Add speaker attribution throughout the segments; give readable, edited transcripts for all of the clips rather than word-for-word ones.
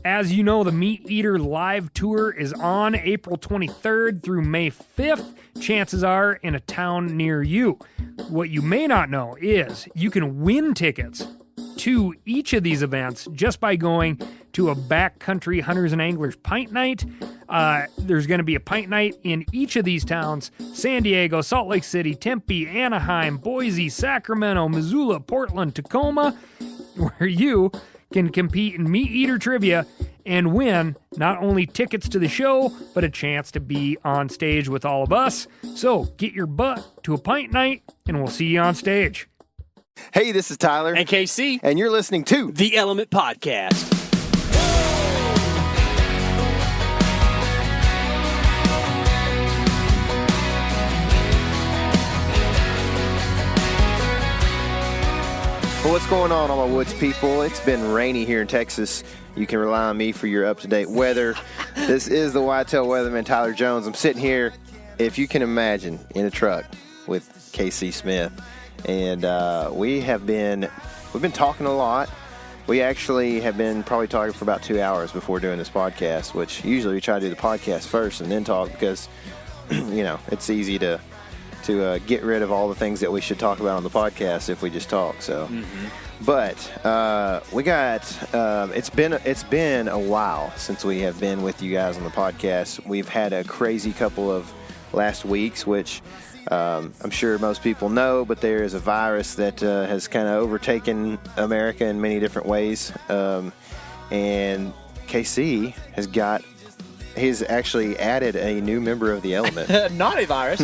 Speaker 1: As you know, the Meat Eater live tour is on April 23rd through May 5th. Chances are in a town near you. What you may not know is you can win tickets to each of these events just by going to a backcountry hunters and anglers pint night. There's going to be a pint night in each of these towns: San Diego, Salt Lake City, Tempe, Anaheim, Boise, Sacramento, Missoula, Portland, Tacoma, where you can compete in Meat Eater trivia and win not only tickets to the show, but a chance to be on stage with all of us. So get your butt to a pint night, and we'll see you on stage.
Speaker 2: Hey, this is Tyler.
Speaker 3: And KC.
Speaker 2: And you're listening to
Speaker 3: The Element Podcast.
Speaker 2: Well, what's going on, all my woods people? It's been rainy here in Texas. You can rely on me for your up-to-date weather. This is the Whitetail Weatherman, Tyler Jones. I'm sitting here, if you can imagine, in a truck with KC Smith. And we've been talking a lot. We actually have been probably talking for about 2 hours before doing this podcast, which usually we try to do the podcast first and then talk because, you know, it's easy to get rid of all the things that we should talk about on the podcast if we just talk. So, But we got it's been a while since we have been with you guys on the podcast. We've had a crazy couple of last weeks, which I'm sure most people know, but there is a virus that has kind of overtaken America in many different ways. And KC he's actually added a new member of the element.
Speaker 3: Not a virus.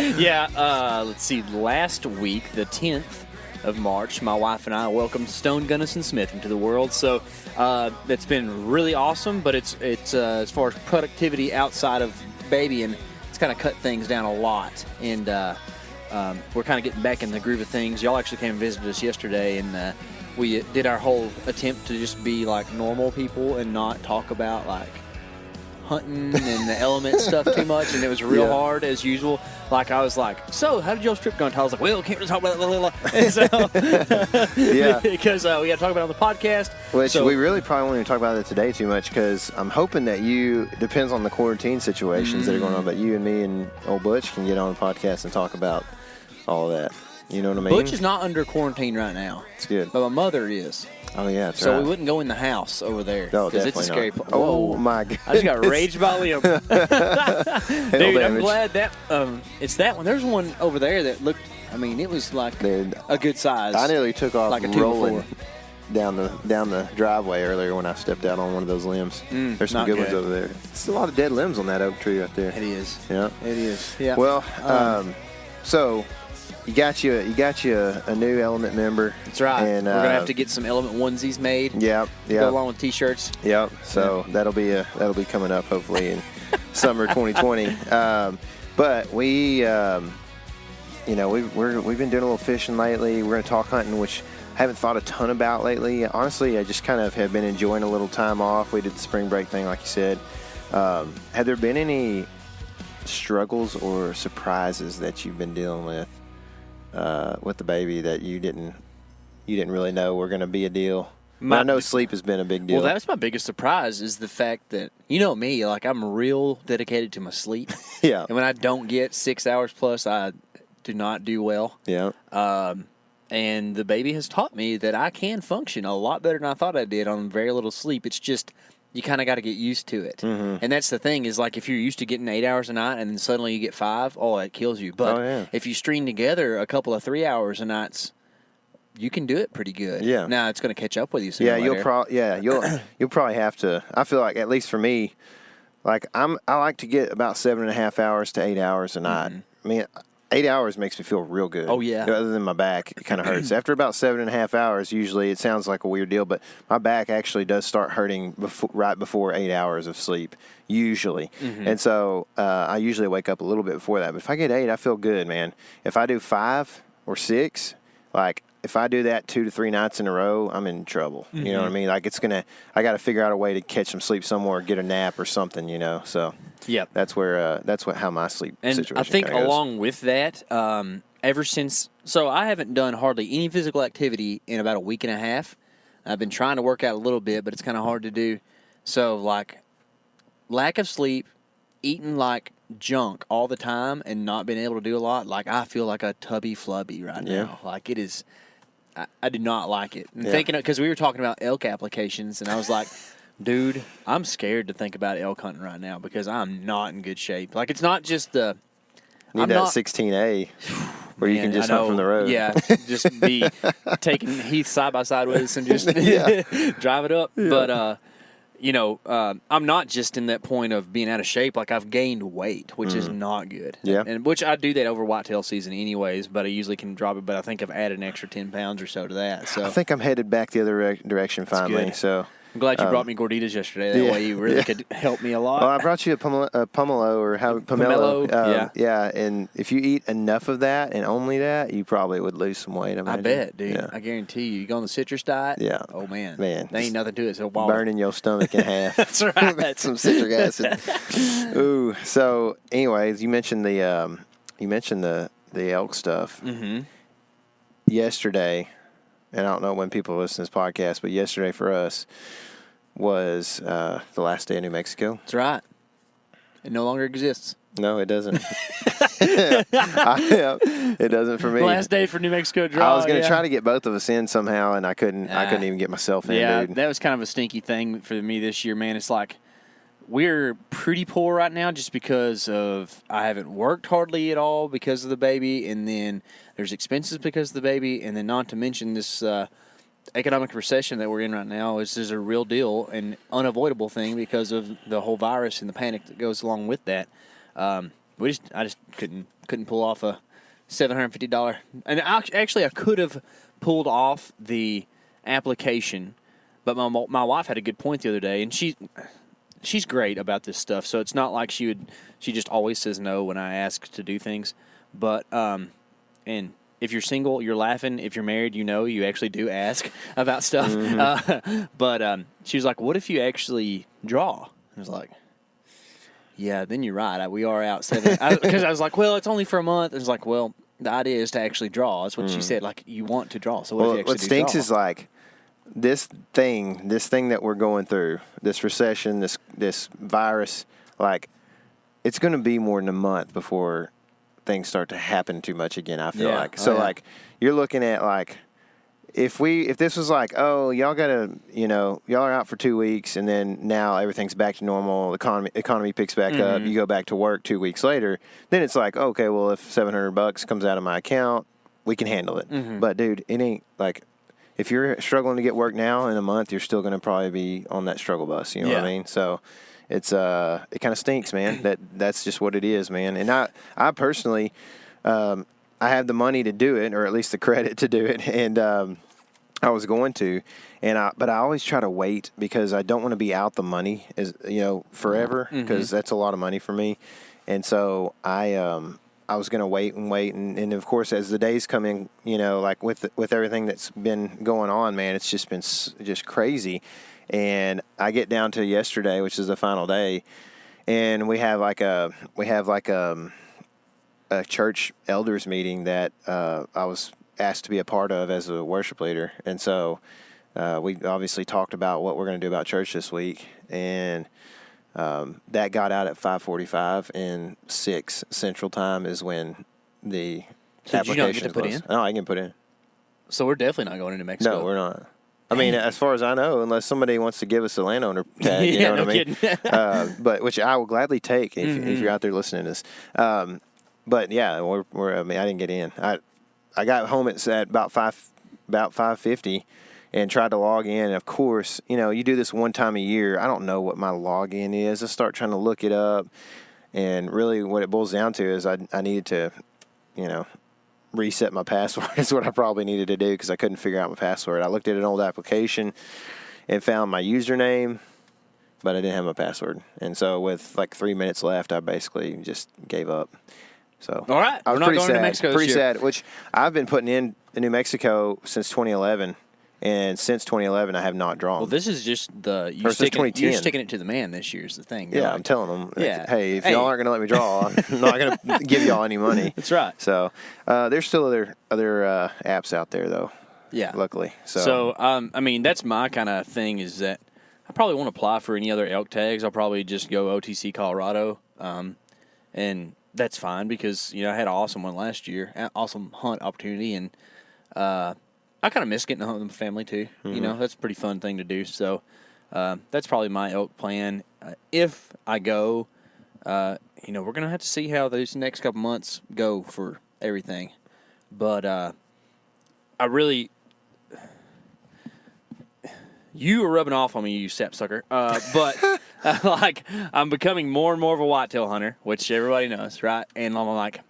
Speaker 3: Let's see. Last week, the 10th of March, my wife and I welcomed Stone Gunnison Smith into the world. So it's been really awesome, but it's as far as productivity outside of babying, it's kind of cut things down a lot. And we're kind of getting back in the groove of things. Y'all actually came and visited us yesterday, and we did our whole attempt to just be like normal people and not talk about like hunting and the element stuff too much, and it was real hard as usual. Like I was like, so how did y'all's trip go? And I was like, well, can't really talk about that. And so, because we got to talk about it on the podcast.
Speaker 2: Which we really probably won't even talk about it today too much, because I'm hoping that depends on the quarantine situations that are going on, but you and me and old Butch can get on the podcast and talk about all of that. You know what I mean?
Speaker 3: Butch is not under quarantine right now.
Speaker 2: It's good.
Speaker 3: But my mother is.
Speaker 2: Oh, yeah, that's
Speaker 3: so
Speaker 2: right.
Speaker 3: we wouldn't go in the house over there.
Speaker 2: No,
Speaker 3: because it's a scary
Speaker 2: not.
Speaker 3: place.
Speaker 2: Oh, my God.
Speaker 3: I just got raged by Liam. Dude, I'm glad that it's that one. There's one over there that looked, I mean, it was like a good size.
Speaker 2: I nearly took off
Speaker 3: like a
Speaker 2: rolling down the driveway earlier when I stepped out on one of those limbs. There's some good ones over there. There's a lot of dead limbs on that ook tree right there.
Speaker 3: It is.
Speaker 2: Yeah.
Speaker 3: It is. Yeah.
Speaker 2: Well, so you got you a new element member.
Speaker 3: That's right.
Speaker 2: And
Speaker 3: we're gonna have to get some element onesies made.
Speaker 2: Yep.
Speaker 3: Go along with t-shirts.
Speaker 2: Yep. So that'll be coming up hopefully in summer 2020. But we've been doing a little fishing lately. We're gonna talk hunting, which I haven't thought a ton about lately. Honestly, I just kind of have been enjoying a little time off. We did the spring break thing, like you said. Have there been any struggles or surprises that you've been dealing with the baby that you didn't really know were going to be a deal? I know sleep has been a big deal.
Speaker 3: Well, that's my biggest surprise is the fact that, you know me, like I'm real dedicated to my sleep.
Speaker 2: Yeah.
Speaker 3: And when I don't get 6 hours plus, I do not do well.
Speaker 2: Yeah.
Speaker 3: And the baby has taught me that I can function a lot better than I thought I did on very little sleep. It's just you kind of got to get used to it. And that's the thing is, like, if you're used to getting 8 hours a night and then suddenly you get 5, it kills you. But if you string together a couple of 3 hours a night, you can do it pretty good.
Speaker 2: Yeah.
Speaker 3: Now it's going to catch up with you sooner or later.
Speaker 2: You'll probably have to. I feel like, at least for me, like I like to get about 7.5 hours to 8 hours a night. I mean, 8 hours makes me feel real good.
Speaker 3: Oh, yeah.
Speaker 2: Other than my back, it kind of hurts. After about 7.5 hours, usually it sounds like a weird deal, but my back actually does start hurting right before 8 hours of sleep, usually. And so I usually wake up a little bit before that. But if I get 8, I feel good, man. If I do 5 or 6, like if I do that 2 to 3 nights in a row, I'm in trouble. You know what I mean? Like I got to figure out a way to catch some sleep somewhere, get a nap or something, you know. So
Speaker 3: Yep.
Speaker 2: That's how my sleep situation
Speaker 3: I think
Speaker 2: goes.
Speaker 3: along with that, ever since, so I haven't done hardly any physical activity in about a week and a half. I've been trying to work out a little bit, but it's kind of hard to do. So, like, lack of sleep, eating, like, junk all the time and not being able to do a lot, like, I feel like a tubby flubby right now. Like, it is, I do not like it. And thinking, because we were talking about elk applications, and I was like, dude, I'm scared to think about elk hunting right now because I'm not in good shape. Like, it's not just the...
Speaker 2: Need that 16A where you can just hunt from the road.
Speaker 3: Yeah, just be taking Heath side by side with us and just drive it up. Yeah. But, I'm not just in that point of being out of shape. Like, I've gained weight, which is not good.
Speaker 2: Yeah.
Speaker 3: And which I do that over whitetail season anyways, but I usually can drop it. But I think I've added an extra 10 pounds or so to that. So
Speaker 2: I think I'm headed back the other direction finally.
Speaker 3: Good.
Speaker 2: So
Speaker 3: I'm glad you brought me gorditas yesterday. That way you really could help me a lot.
Speaker 2: Well, I brought you a pomelo or pomelo. Yeah, and if you eat enough of that and only that, you probably would lose some weight. I
Speaker 3: bet, dude.
Speaker 2: Yeah.
Speaker 3: I guarantee you. You go on the citrus diet?
Speaker 2: Yeah.
Speaker 3: Oh, man.
Speaker 2: There
Speaker 3: ain't nothing to it. So
Speaker 2: burning your stomach in half.
Speaker 3: That's right. That's
Speaker 2: some citric acid. Ooh. So, anyways, you mentioned the elk stuff.
Speaker 3: Mm-hmm.
Speaker 2: Yesterday, and I don't know when people listen to this podcast, but yesterday for us was the last day of New Mexico.
Speaker 3: That's right. It no longer exists.
Speaker 2: No, it doesn't. It doesn't for me.
Speaker 3: Last day for New Mexico draw.
Speaker 2: I was going to try to get both of us in somehow, and I couldn't. I couldn't even get myself in.
Speaker 3: Yeah,
Speaker 2: dude.
Speaker 3: That was kind of a stinky thing for me this year, man. It's like we're pretty poor right now just because of I haven't worked hardly at all because of the baby, and then there's expenses because of the baby, and then not to mention this economic recession that we're in right now is a real deal and unavoidable thing because of the whole virus and the panic that goes along with that. I just couldn't pull off a $750, and actually I could have pulled off the application, but my wife had a good point the other day, and she's great about this stuff, so it's not like she just always says no when I ask to do things, but and if you're single, you're laughing. If you're married, you actually do ask about stuff.
Speaker 2: Mm-hmm.
Speaker 3: But she was like, what if you actually draw? I was like, yeah, then you're right. We are out 7. Because I was like, well, it's only for a month. I was like, well, the idea is to actually draw. That's what she said. Like, you want to draw. So what if you actually
Speaker 2: what stinks
Speaker 3: draw?
Speaker 2: is like this thing that we're going through, this recession, this virus, like it's going to be more than a month before things start to happen too much again, I feel like. So like you're looking at like if this was like, oh, y'all gotta, y'all are out for 2 weeks and then now everything's back to normal, economy picks back up, you go back to work 2 weeks later, then it's like, okay, well if $700 comes out of my account, we can handle it. But dude, it ain't like if you're struggling to get work now in a month, you're still gonna probably be on that struggle bus, you know what I mean? So it's it kind of stinks, man. That's just what it is, man. And I personally, I have the money to do it, or at least the credit to do it, and I was going to, but I always try to wait because I don't want to be out the money, forever, because that's a lot of money for me, and so I was going to wait, and of course as the days come in, like with everything that's been going on, man, it's just been just crazy. And I get down to yesterday, which is the final day, and we have like a church elders meeting that I was asked to be a part of as a worship leader. And so we obviously talked about what we're going to do about church this week, and that got out at 5:45, and 6 Central Time is when the application. Did you not get to put in? No, I can put in.
Speaker 3: So we're definitely not going into Mexico.
Speaker 2: No, we're not. I mean, as far as I know, unless somebody wants to give us a landowner tag, you know what I mean? But which I will gladly take if you're out there listening to this. But yeah, I didn't get in. I got home at about 5:50 and tried to log in. And of course, you do this one time a year. I don't know what my login is. I start trying to look it up, and really, what it boils down to is I needed to, reset my password is what I probably needed to do because I couldn't figure out my password. I looked at an old application and found my username, but I didn't have my password. And so with like 3 minutes left, I basically just gave up. So
Speaker 3: all right,
Speaker 2: I was
Speaker 3: we're not going to Mexico
Speaker 2: pretty
Speaker 3: this year.
Speaker 2: sad, which I've been putting in New Mexico since 2011. And since 2011, I have not drawn.
Speaker 3: Well, this is just you're sticking it to the man this year is the thing.
Speaker 2: Yeah, I'm telling them, hey, if y'all aren't going to let me draw, I'm not going to give y'all any money.
Speaker 3: That's right.
Speaker 2: So there's still other apps out there, though.
Speaker 3: Yeah.
Speaker 2: Luckily.
Speaker 3: So I mean, that's my kind of thing is that I probably won't apply for any other elk tags. I'll probably just go OTC Colorado. And that's fine because, I had an awesome one last year, an awesome hunt opportunity. And I kind of miss getting to hunt with my family too.
Speaker 2: Mm-hmm.
Speaker 3: That's a pretty fun thing to do. So that's probably my elk plan. If I go, we're going to have to see how these next couple months go for everything. But I really... You are rubbing off on me, you sapsucker. But I'm becoming more and more of a whitetail hunter, which everybody knows, right? And I'm like,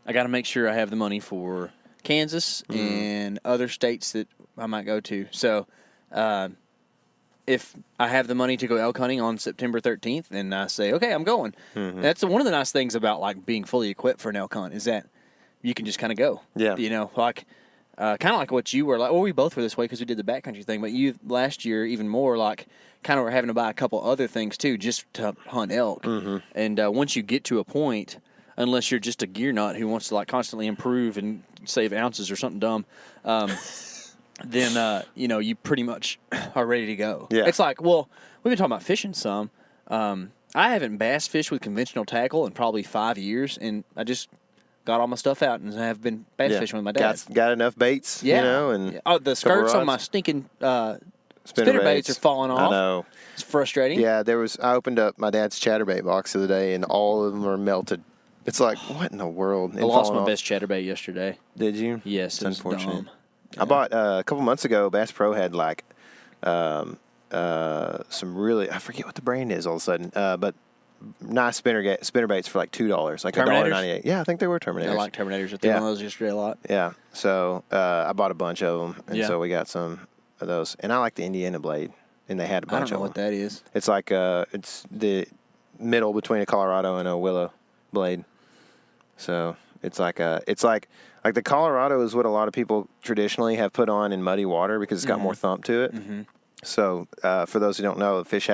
Speaker 3: I got to make sure I have the money for Kansas and other states that I might go to. So, if I have the money to go elk hunting on September 13th, and I say, okay, I'm going. Mm-hmm. That's one of the nice things about being fully equipped for an elk hunt is that you can just kind of go.
Speaker 2: Yeah.
Speaker 3: Kind of like what you were like. Well, we both were this way because we did the backcountry thing. But you last year even more kind of were having to buy a couple other things too just to hunt elk. Mm-hmm. And once you get to a point, unless you're just a gear nut who wants to constantly improve and save ounces or something dumb, then you pretty much are ready to go.
Speaker 2: Yeah.
Speaker 3: It's we've been talking about fishing some. I haven't bass fished with conventional tackle in probably 5 years, and I just got all my stuff out and have been bass fishing with my dad.
Speaker 2: Got enough baits, and
Speaker 3: the skirts on my stinking spinner baits are falling off.
Speaker 2: I know.
Speaker 3: It's frustrating.
Speaker 2: Yeah, I opened up my dad's chatterbait box the other day, and all of them are melted. It's what in the world?
Speaker 3: I lost my best chatterbait yesterday.
Speaker 2: Did you?
Speaker 3: Yes,
Speaker 2: it's unfortunate.
Speaker 3: Dumb.
Speaker 2: I bought a couple months ago. Bass Pro had some really, I forget what the brand is all of a sudden, but nice spinner baits for $2, like $1.98. Yeah, I think they were Terminators.
Speaker 3: I like Terminators. I think one of those yesterday a lot.
Speaker 2: Yeah, so I bought a bunch of them, and so we got some of those. And I like the Indiana blade, and they had a bunch of them.
Speaker 3: I don't know what that is.
Speaker 2: It's it's the middle between a Colorado and a willow blade. So it's like the Colorado is what a lot of people traditionally have put on in muddy water because it's got more thump to it. Mm-hmm. So for those who don't know, fish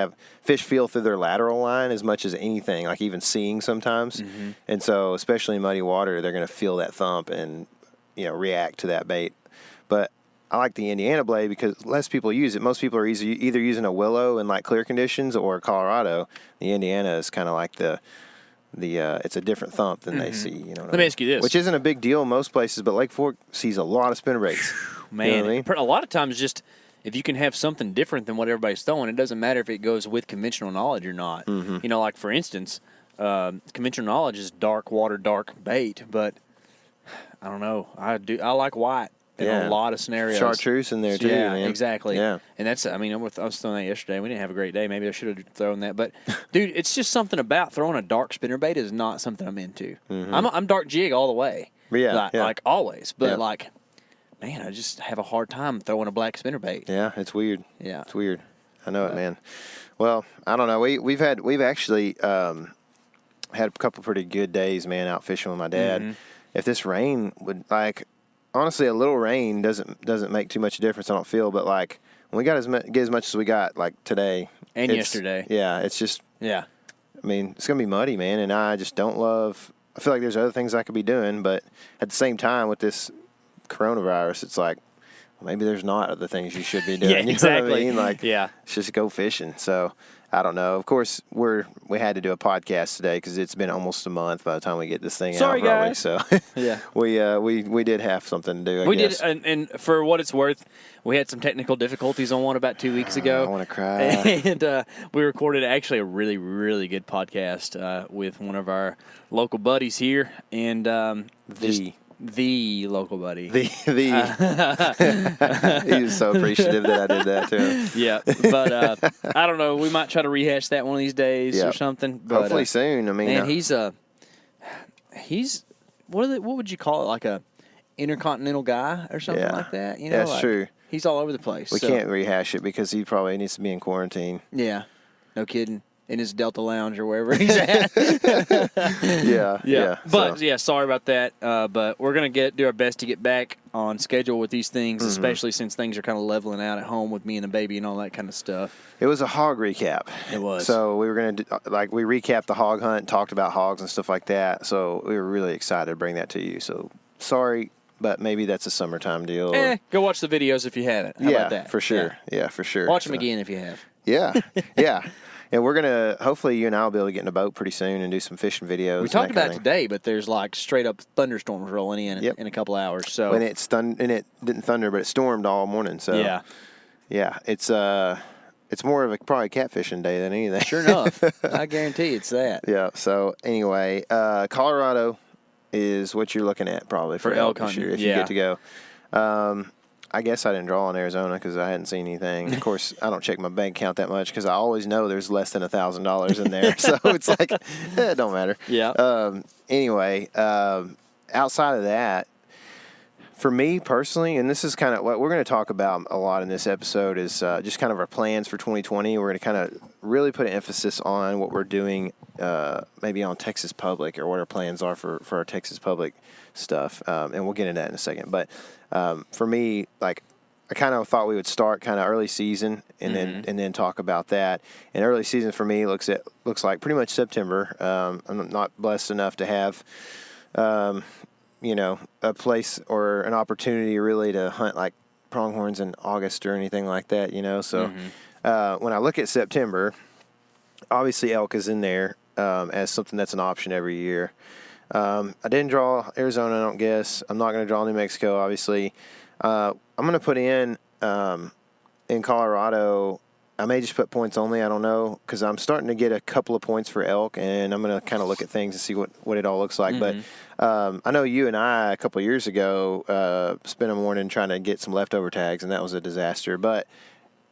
Speaker 2: feel through their lateral line as much as anything, like even seeing sometimes. Mm-hmm. And so especially in muddy water, they're going to feel that thump and react to that bait. But I like the Indiana blade because less people use it. Most people are either using a willow in clear conditions or Colorado. The Indiana is kind of like the it's a different thump than they see.
Speaker 3: Let me ask you this,
Speaker 2: which isn't a big deal in most places, but Lake Fork sees a lot of spinnerbaits.
Speaker 3: Man, you know what I mean? A lot of times just. If you can have something different than what everybody's throwing, it doesn't matter if it goes with conventional knowledge or not. Mm-hmm. For instance, conventional knowledge is dark water, dark bait, but I don't know. I like white in a lot of scenarios.
Speaker 2: Chartreuse in there too.
Speaker 3: Yeah,
Speaker 2: man.
Speaker 3: exactly.
Speaker 2: Yeah, and
Speaker 3: that's. I was throwing that yesterday. We didn't have a great day. Maybe I should have thrown that. But dude, it's just something about throwing a dark spinnerbait is not something I'm into. Mm-hmm. I'm dark jig all the way. Like always, but man, I just have a hard time throwing a black spinnerbait.
Speaker 2: Yeah, it's weird.
Speaker 3: Yeah,
Speaker 2: it's weird. I know it, man. Well, I don't know. We've actually had a couple pretty good days, man, out fishing with my dad. Mm-hmm. If this rain would honestly, a little rain doesn't make too much difference. I don't feel, but when we got get as much as we got today
Speaker 3: and yesterday,
Speaker 2: it's just I mean, it's gonna be muddy, man, and I just don't love. I feel like there's other things I could be doing, but at the same time with this coronavirus, it's maybe there's not other things you should be doing.
Speaker 3: Yeah, exactly.
Speaker 2: You know what I mean? It's just go fishing. So I don't know. Of course, we had to do a podcast today because it's been almost a month by the time we get this thing out.
Speaker 3: Sorry,
Speaker 2: probably.
Speaker 3: guys.
Speaker 2: So
Speaker 3: yeah,
Speaker 2: we did have something to do. I guess.
Speaker 3: Did, and for what it's worth, we had some technical difficulties on one about 2 weeks ago.
Speaker 2: I want to cry.
Speaker 3: And we recorded actually a really, really good podcast with one of our local buddies here, and the local buddy.
Speaker 2: He was so appreciative that I did that too.
Speaker 3: Yeah, but I don't know. We might try to rehash that one of these days or something. But,
Speaker 2: hopefully soon. I mean,
Speaker 3: man, he's what would you call it? Like a intercontinental guy or something like that?
Speaker 2: That's true.
Speaker 3: He's all over the place.
Speaker 2: We can't rehash it because he probably needs to be in quarantine.
Speaker 3: Yeah, no kidding. In his Delta Lounge or wherever he's at.
Speaker 2: Yeah.
Speaker 3: But, sorry about that. But we're going to do our best to get back on schedule with these things, especially since things are kind of leveling out at home with me and the baby and all that kind of stuff.
Speaker 2: It was a hog recap.
Speaker 3: It was.
Speaker 2: So we were going to we recapped the hog hunt, talked about hogs and stuff like that. So we were really excited to bring that to you. So sorry but maybe that's a summertime deal. Or,
Speaker 3: Go watch the videos if you haven't. How about that?
Speaker 2: For sure. Yeah, for sure.
Speaker 3: Watch them again if you have.
Speaker 2: Yeah, yeah. And we're going to, hopefully you and I will be able to get in a boat pretty soon and do some fishing videos.
Speaker 3: We talked about it today, but there's like straight up thunderstorms rolling in a couple hours. So
Speaker 2: and it didn't thunder, but it stormed all morning. So yeah, it's more of a probably catfishing day than anything.
Speaker 3: Sure enough, I guarantee it's that.
Speaker 2: Yeah. So anyway, Colorado is what you're looking at probably for elk this year if you get to go. I guess I didn't draw on Arizona because I hadn't seen anything. Of course, I don't check my bank account that much because I always know there's less than $1,000 in there. So it's like, it don't matter.
Speaker 3: Yeah.
Speaker 2: Anyway, outside of that, for me personally, and this is kind of what we're going to talk about a lot in this episode, is just kind of our plans for 2020. We're going to kind of really put an emphasis on what we're doing maybe on Texas Public, or what our plans are for our Texas Public stuff. And we'll get into that in a second. But for me, like, I kind of thought we would start kind of early season and then talk about that. And early season for me looks like pretty much September. I'm not blessed enough to have a place or an opportunity really to hunt like pronghorns in August or anything like that, So when I look at September, obviously elk is in there as something that's an option every year. I didn't draw Arizona, I don't guess. I'm not going to draw New Mexico, obviously. I'm going to put in Colorado. I may just put points only. I don't know, because I'm starting to get a couple of points for elk, and I'm going to kind of look at things and see what it all looks like. But I know you and I a couple of years ago spent a morning trying to get some leftover tags, and that was a disaster. But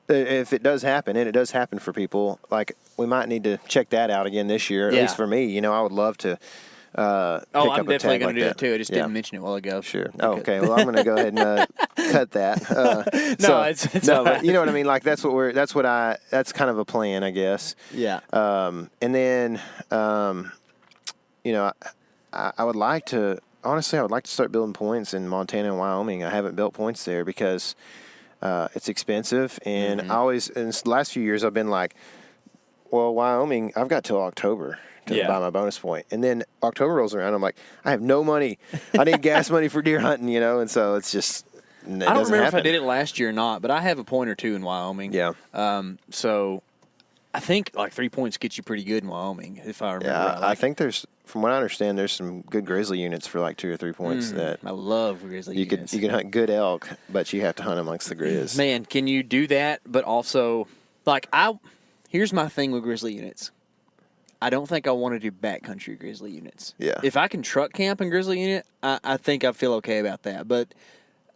Speaker 2: if it does happen, and it does happen for people, like, we might need to check that out again this year. At least for me, I would love to.
Speaker 3: I'm definitely going to do that too. I just didn't mention it a while ago.
Speaker 2: Sure. Okay. Well, I'm going to go ahead and cut that.
Speaker 3: It's
Speaker 2: but you know what I mean. Like, that's kind of a plan, I guess.
Speaker 3: Yeah.
Speaker 2: And then, I would like to start building points in Montana and Wyoming. I haven't built points there because it's expensive, and in the last few years I've been like, well, Wyoming, I've got till October to buy my bonus point. And then October rolls around, I'm like, I have no money. I need gas money for deer hunting, and so it's just, I don't
Speaker 3: remember if I did it last year or not, but I have a point or two in Wyoming.
Speaker 2: Yeah.
Speaker 3: So I think like 3 points gets you pretty good in Wyoming, if I remember right.
Speaker 2: I think from what I understand, there's some good grizzly units for like 2 or 3 points that
Speaker 3: I love grizzly units.
Speaker 2: You can hunt good elk, but you have to hunt amongst the grizz.
Speaker 3: Man, can you do that? But also, like, here's my thing with grizzly units. I don't think I want to do backcountry grizzly units.
Speaker 2: Yeah.
Speaker 3: If I can truck camp in grizzly unit, I think I feel okay about that. But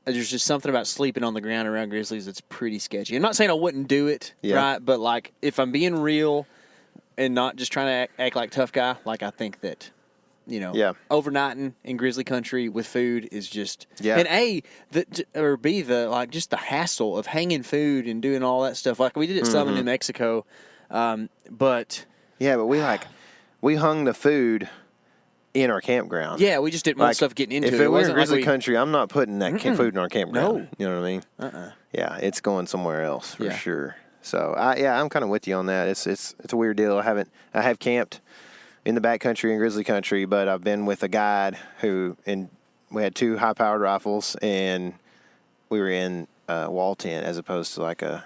Speaker 3: there's just something about sleeping on the ground around grizzlies that's pretty sketchy. I'm not saying I wouldn't do it, right? But, like, if I'm being real and not just trying to act like tough guy, like, I think that, overnighting in grizzly country with food is just and just the hassle of hanging food and doing all that stuff. Like, we did it some in New Mexico, but.
Speaker 2: Yeah, but we hung the food in our campground.
Speaker 3: Yeah, we just didn't want stuff getting into it.
Speaker 2: If it were in grizzly country, I'm not putting that food in our campground.
Speaker 3: No.
Speaker 2: You know what I mean? Yeah, it's going somewhere else for sure. So I'm kind of with you on that. It's a weird deal. I have camped in the backcountry and grizzly country, but I've been with a guide we had 2 high-powered rifles, and we were in wall tent as opposed to like a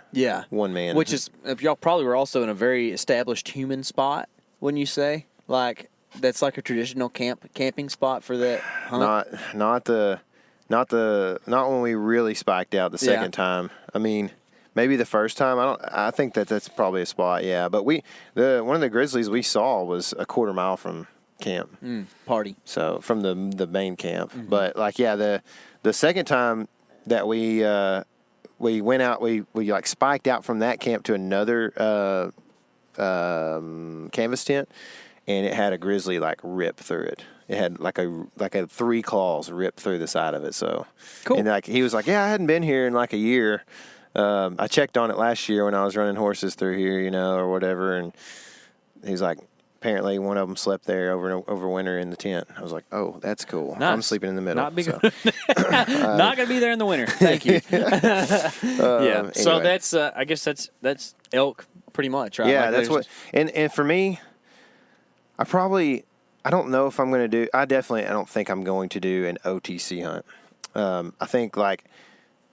Speaker 2: one man.
Speaker 3: Which is, if y'all probably were also in a very established human spot, wouldn't you say? Like, that's like a traditional camping spot for that hunt?
Speaker 2: Not when we really spiked out the second time. I mean, maybe the first time. I think that's probably a spot. Yeah, but one of the grizzlies we saw was a quarter mile from camp.
Speaker 3: Party.
Speaker 2: So from the main camp. But like, the second time that we went out, we like spiked out from that camp to another canvas tent, and it had a grizzly like rip through it. It had like a 3 claws ripped through the side of it. So
Speaker 3: cool.
Speaker 2: And like, he was like, I hadn't been here in like a year. I checked on it last year when I was running horses through here, or whatever, and he's like, apparently one of them slept there over winter in the tent. I was like, oh, that's cool. Nice. I'm sleeping in the middle.
Speaker 3: Not big. So. Not going to be there in the winter. Thank you. Anyway. So that's I guess that's elk pretty much, right?
Speaker 2: Yeah,
Speaker 3: like
Speaker 2: that's what. And for me, I don't know if I'm going to do. I don't think I'm going to do an OTC hunt. I think like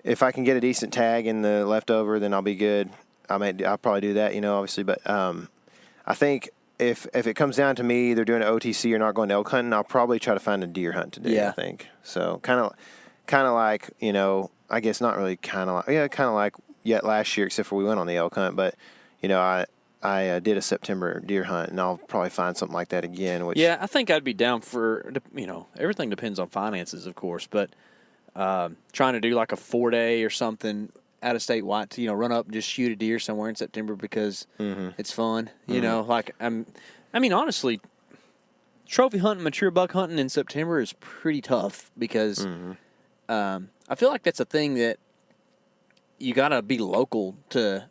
Speaker 2: if I can get a decent tag in the leftover, then I'll be good. I'll probably do that, obviously. But I think if it comes down to me either doing an OTC or not going elk hunting, I'll probably try to find a deer hunt to do. I think so. Kind of like I guess not really kind of like yet last year, except for we went on the elk hunt. But I did a September deer hunt, and I'll probably find something like that again. Which
Speaker 3: I think I'd be down for everything depends on finances, of course, but trying to do like a 4-day or something out of state white to run up and just shoot a deer somewhere in September because it's fun. Honestly, trophy hunting, mature buck hunting in September is pretty tough because I feel like that's a thing that you got to be local to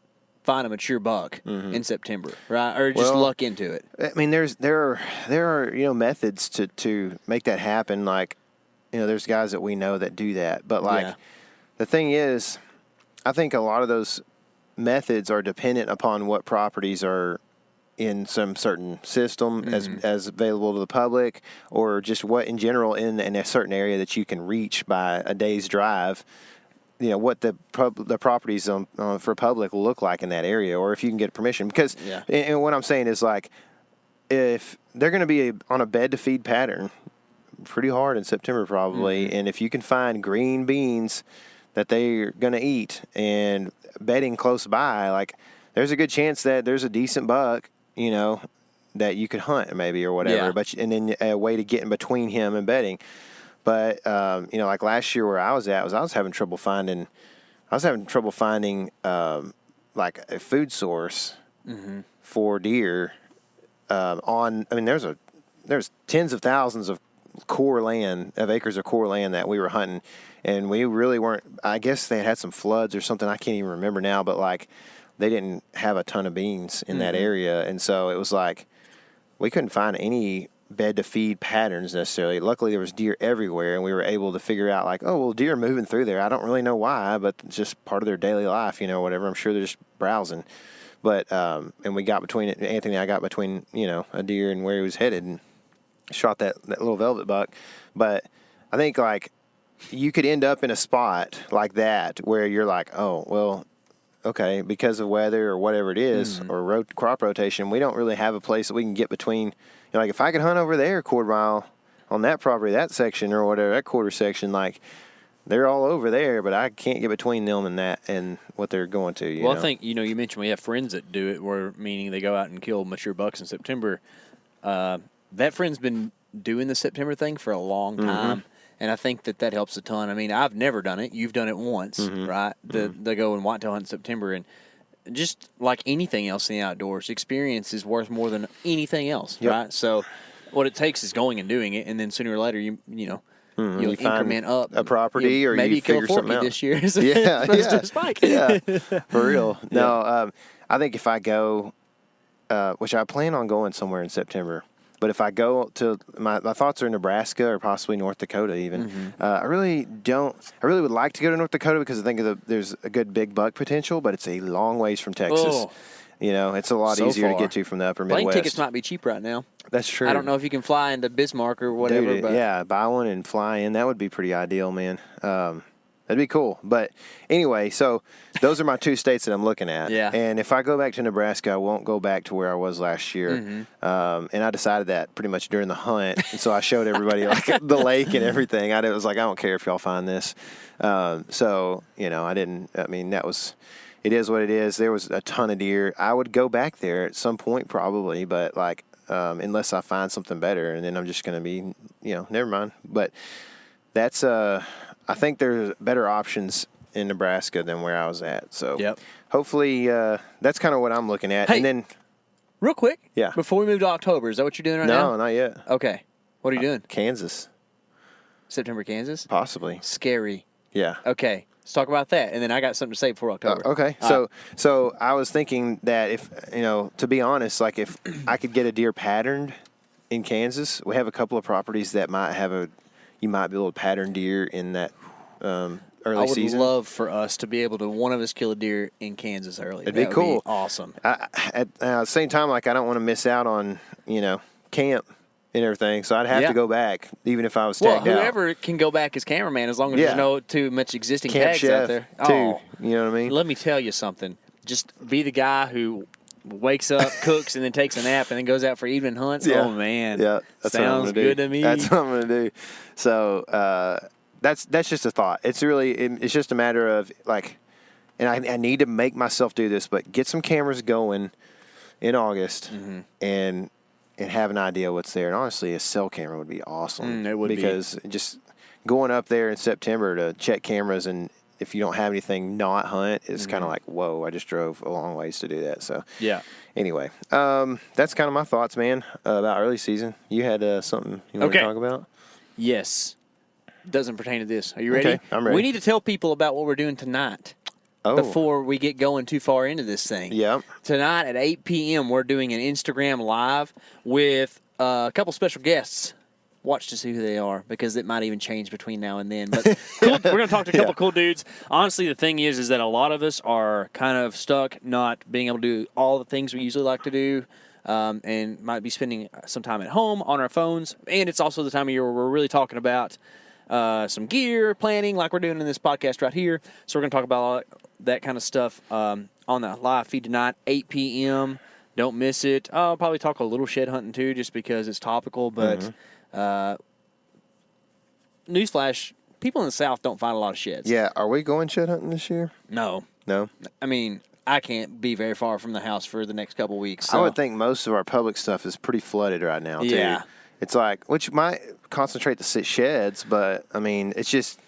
Speaker 3: find a mature buck in September, right? Or just luck into it.
Speaker 2: I mean, there are methods to make that happen. Like, there's guys that we know that do that. But like, the thing is, I think a lot of those methods are dependent upon what properties are in some certain system as available to the public, or just what in general in a certain area that you can reach by a day's drive. What the properties for public will look like in that area, or if you can get permission. Because and what I'm saying is, like, if they're going to be on a bed to feed pattern pretty hard in September probably, and if you can find green beans that they're going to eat and bedding close by, like, there's a good chance that there's a decent buck, that you could hunt maybe or whatever. But and then a way to get in between him and bedding. But like last year where I was at, I was having trouble finding like a food source for deer. There's tens of thousands of acres of core land that we were hunting, and we really weren't. I guess they had some floods or something. I can't even remember now, but like they didn't have a ton of beans in that area, and so it was like we couldn't find any bed to feed patterns necessarily. Luckily there was deer everywhere, and we were able to figure out like, deer are moving through there. I don't really know why, but it's just part of their daily life, whatever. I'm sure they're just browsing. But and we got between it. Anthony and I got between a deer and where he was headed and shot that little velvet buck. But I think like you could end up in a spot like that where you're like, okay, because of weather or whatever it is, or crop rotation, we don't really have a place that we can get between. Like if I could hunt over there a quarter mile on that property, that section or whatever, that quarter section, like they're all over there, but I can't get between them and that and what they're going to. You know?
Speaker 3: I think, you mentioned we have friends that do it, meaning they go out and kill mature bucks in September. That friend's been doing the September thing for a long time, and I think that helps a ton. I mean, I've never done it. You've done it once, right? They go and whitetail hunt in September, and just like anything else in the outdoors, experience is worth more than anything else, right? So what it takes is going and doing it, and then sooner or later, you'll increment up
Speaker 2: a property, or
Speaker 3: maybe
Speaker 2: you figure something out
Speaker 3: this year.
Speaker 2: Yeah,
Speaker 3: spike.
Speaker 2: For real. No, I think if I go, which I plan on going somewhere in September, but if I go to my thoughts are Nebraska or possibly North Dakota even. I really would like to go to North Dakota because I think there's a good big buck potential, but it's a long ways from Texas. It's a lot easier to get to from the upper Midwest.
Speaker 3: Plane tickets might be cheap right now.
Speaker 2: That's true.
Speaker 3: I don't know if you can fly into Bismarck or whatever.
Speaker 2: Dude, buy one and fly in. That would be pretty ideal, man. That'd be cool. But anyway, so those are my two states that I'm looking at.
Speaker 3: Yeah.
Speaker 2: And if I go back to Nebraska, I won't go back to where I was last year. And I decided that pretty much during the hunt. And so I showed everybody like the lake and everything. I was like, I don't care if y'all find this. So, I didn't. I mean, it is what it is. There was a ton of deer. I would go back there at some point probably, but like unless I find something better, and then I'm just going to be, never mind. But that's I think there's better options in Nebraska than where I was at. So hopefully that's kind of what I'm looking at.
Speaker 3: Hey,
Speaker 2: and then
Speaker 3: real quick, before we move to October, is that what you're doing now?
Speaker 2: No, not yet.
Speaker 3: Okay. What are you doing?
Speaker 2: Kansas.
Speaker 3: September, Kansas?
Speaker 2: Possibly.
Speaker 3: Scary.
Speaker 2: Yeah.
Speaker 3: Okay. Let's talk about that, and then I got something to say before October.
Speaker 2: Okay. So I was thinking that if, to be honest, like if I could get a deer patterned in Kansas, we have a couple of properties that you might be able to pattern deer in that early season.
Speaker 3: I would love for us to be able to, one of us kill a deer in Kansas early.
Speaker 2: It'd be cool.
Speaker 3: Awesome.
Speaker 2: At the same time, like I don't want to miss out on, camp and everything. So I'd have
Speaker 3: Yeah.
Speaker 2: to go back, even if I was
Speaker 3: Well,
Speaker 2: tagged out.
Speaker 3: whoever can go back as cameraman, as long as
Speaker 2: Yeah.
Speaker 3: there's no too much existing
Speaker 2: Camp
Speaker 3: tags
Speaker 2: chef,
Speaker 3: out there.
Speaker 2: too. You know what I mean?
Speaker 3: Let me tell you something. Just be the guy who wakes up, cooks, and then takes a nap, and then goes out for evening hunts.
Speaker 2: Yeah.
Speaker 3: Oh man,
Speaker 2: Yeah, that's what I'm
Speaker 3: sounds
Speaker 2: gonna do.
Speaker 3: good to me.
Speaker 2: That's what I'm gonna do. So that's just a thought. It's really it's just a matter of like, and I need to make myself do this, but get some cameras going in August and have an idea what's there. And honestly, a cell camera would be awesome.
Speaker 3: It would be.
Speaker 2: because just going up there in September to check cameras and if you don't have anything not hunt, it's kind of like, whoa, I just drove a long ways to do that. So
Speaker 3: Yeah.
Speaker 2: anyway, that's kind of my thoughts, man, about early season. You had something you want to talk about?
Speaker 3: Yes. Doesn't pertain to this. Are you ready?
Speaker 2: Okay, I'm ready.
Speaker 3: We need to tell people about what we're doing tonight before we get going too far into this thing.
Speaker 2: Yeah.
Speaker 3: Tonight at 8 p.m., we're doing an Instagram Live with a couple special guests. Watch to see who they are, because it might even change between now and then. But cool, we're going to talk to a couple cool dudes. Honestly, the thing is that a lot of us are kind of stuck not being able to do all the things we usually like to do, and might be spending some time at home on our phones. And it's also the time of year where we're really talking about some gear planning, like we're doing in this podcast right here. So we're going to talk about all that kind of stuff on the live feed tonight, 8 p.m. Don't miss it. I'll probably talk a little shed hunting too, just because it's topical. But newsflash, people in the South don't find a lot of sheds.
Speaker 2: Yeah. Are we going shed hunting this year?
Speaker 3: No.
Speaker 2: No.
Speaker 3: I mean, I can't be very far from the house for the next couple weeks. So.
Speaker 2: I would think most of our public stuff is pretty flooded right now, too.
Speaker 3: Yeah.
Speaker 2: It's like, which might concentrate the sheds, but, I mean, it's just,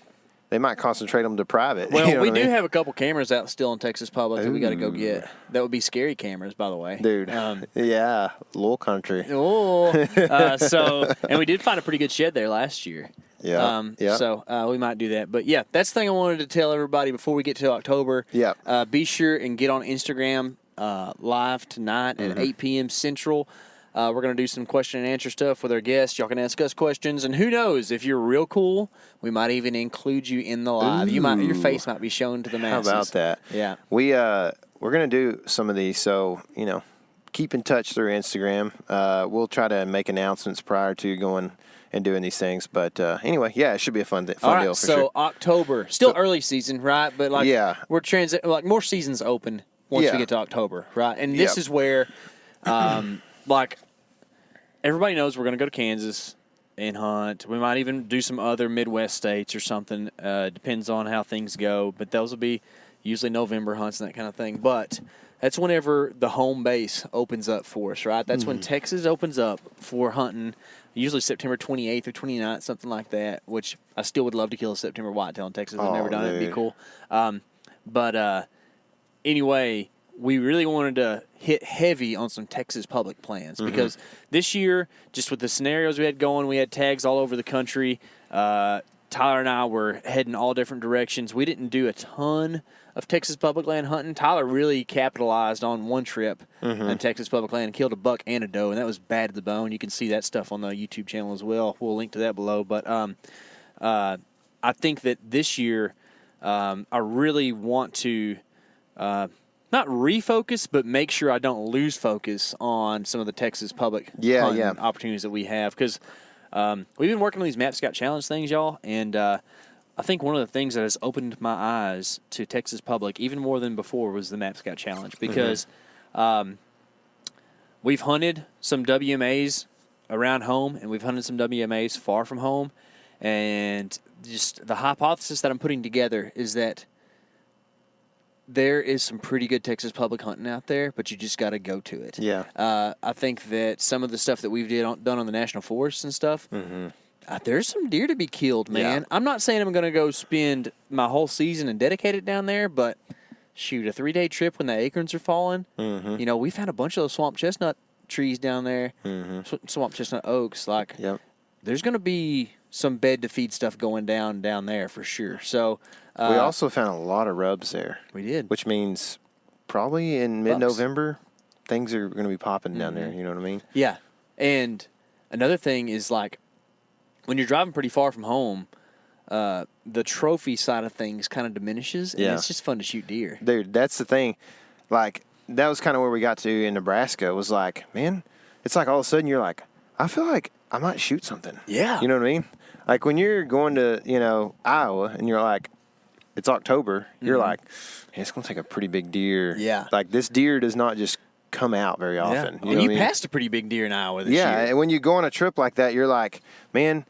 Speaker 2: they might concentrate them to private.
Speaker 3: Well,
Speaker 2: you know
Speaker 3: we
Speaker 2: what I
Speaker 3: do
Speaker 2: mean?
Speaker 3: have a couple cameras out still in Texas Public that we got to go get. That would be scary cameras, by the way.
Speaker 2: Dude. Yeah. Little country.
Speaker 3: Oh, and we did find a pretty good shed there last year.
Speaker 2: Yeah.
Speaker 3: So we might do that. But yeah, that's the thing I wanted to tell everybody before we get to October.
Speaker 2: Yeah.
Speaker 3: Be sure and get on Instagram live tonight at 8 p.m. Central. We're going to do some question and answer stuff with our guests. Y'all can ask us questions, and who knows, if you're real cool, we might even include you in the live. Your face might be shown to the masses.
Speaker 2: How about that?
Speaker 3: Yeah.
Speaker 2: We're going to do some of these, so, keep in touch through Instagram. We'll try to make announcements prior to going and doing these things. But anyway, yeah, it should be a fun deal for sure.
Speaker 3: So October, still early season, right? But we're more seasons open once we get to October, right? And this is where, everybody knows we're going to go to Kansas and hunt. We might even do some other Midwest states or something. Depends on how things go. But those will be usually November hunts and that kind of thing. But that's whenever the home base opens up for us, right? That's when Texas opens up for hunting, usually September 28th or 29th, something like that, which I still would love to kill a September whitetail in Texas. I've never done it. It'd be cool. Anyway, we really wanted to hit heavy on some Texas public plans because this year, just with the scenarios we had going, we had tags all over the country. Tyler and I were heading all different directions. We didn't do a ton of Texas public land hunting. Tyler really capitalized on one trip in Texas public land and killed a buck and a doe, and that was bad to the bone. You can see that stuff on the YouTube channel as well. We'll link to that below. But I think that this year I really want to not refocus, but make sure I don't lose focus on some of the Texas public hunting opportunities that we have. Because we've been working on these Map Scout Challenge things, y'all, and I think one of the things that has opened my eyes to Texas public, even more than before, was the Map Scout Challenge. Because we've hunted some WMAs around home, and we've hunted some WMAs far from home. And just the hypothesis that I'm putting together is that there is some pretty good Texas public hunting out there, but you just got to go to it.
Speaker 2: Yeah.
Speaker 3: I think that some of the stuff that we've done on the national forests and stuff, there's some deer to be killed, man.
Speaker 2: Yeah.
Speaker 3: I'm not saying I'm going to go spend my whole season and dedicate it down there, but shoot, a 3-day trip when the acorns are falling, we found a bunch of those swamp chestnut trees down there, swamp chestnut oaks. There's going to be some bed to feed stuff going down there for sure. So
Speaker 2: we also found a lot of rubs there.
Speaker 3: We did.
Speaker 2: Which means probably in mid-November, things are going to be popping down there. You know what I mean?
Speaker 3: Yeah. And another thing is, when you're driving pretty far from home, the trophy side of things kind of diminishes, and it's just fun to shoot deer.
Speaker 2: Dude, that's the thing. That was kind of where we got to in Nebraska. It was like, man, it's like all of a sudden you're like, I feel like I might shoot something.
Speaker 3: Yeah.
Speaker 2: You know what I mean? Like when you're going to, Iowa and you're like, it's October, you're like, hey, it's going to take a pretty big deer.
Speaker 3: Yeah.
Speaker 2: Like this deer does not just come out very often.
Speaker 3: Yeah. You passed a pretty big deer in Iowa this year.
Speaker 2: Yeah, and when you go on a trip like that, you're like, man,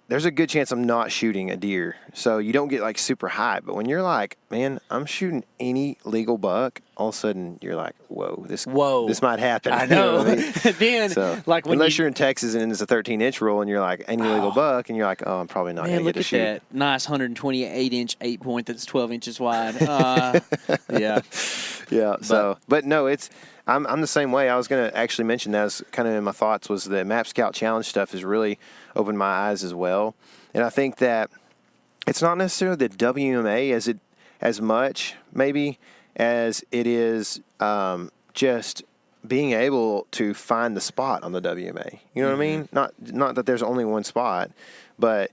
Speaker 2: there's a good chance I'm not shooting a deer. So you don't get like super high. But when you're like, man, I'm shooting any legal buck, all of a sudden you're like, whoa, this might happen.
Speaker 3: I know.
Speaker 2: You know what I mean?
Speaker 3: Then,
Speaker 2: so,
Speaker 3: like when
Speaker 2: unless you're in Texas and it's a 13-inch rule and you're like, any legal buck, and you're like, oh, I'm probably not going to get to shoot.
Speaker 3: Look at that nice 128-inch 8-point that's 12 inches wide. Yeah.
Speaker 2: Yeah. But no, I'm the same way. I was going to actually mention that as kind of in my thoughts was the Map Scout Challenge stuff has really opened my eyes as well. And I think that it's not necessarily the WMA as much maybe as it is just being able to find the spot on the WMA. You know what I mean? Not that there's only one spot, but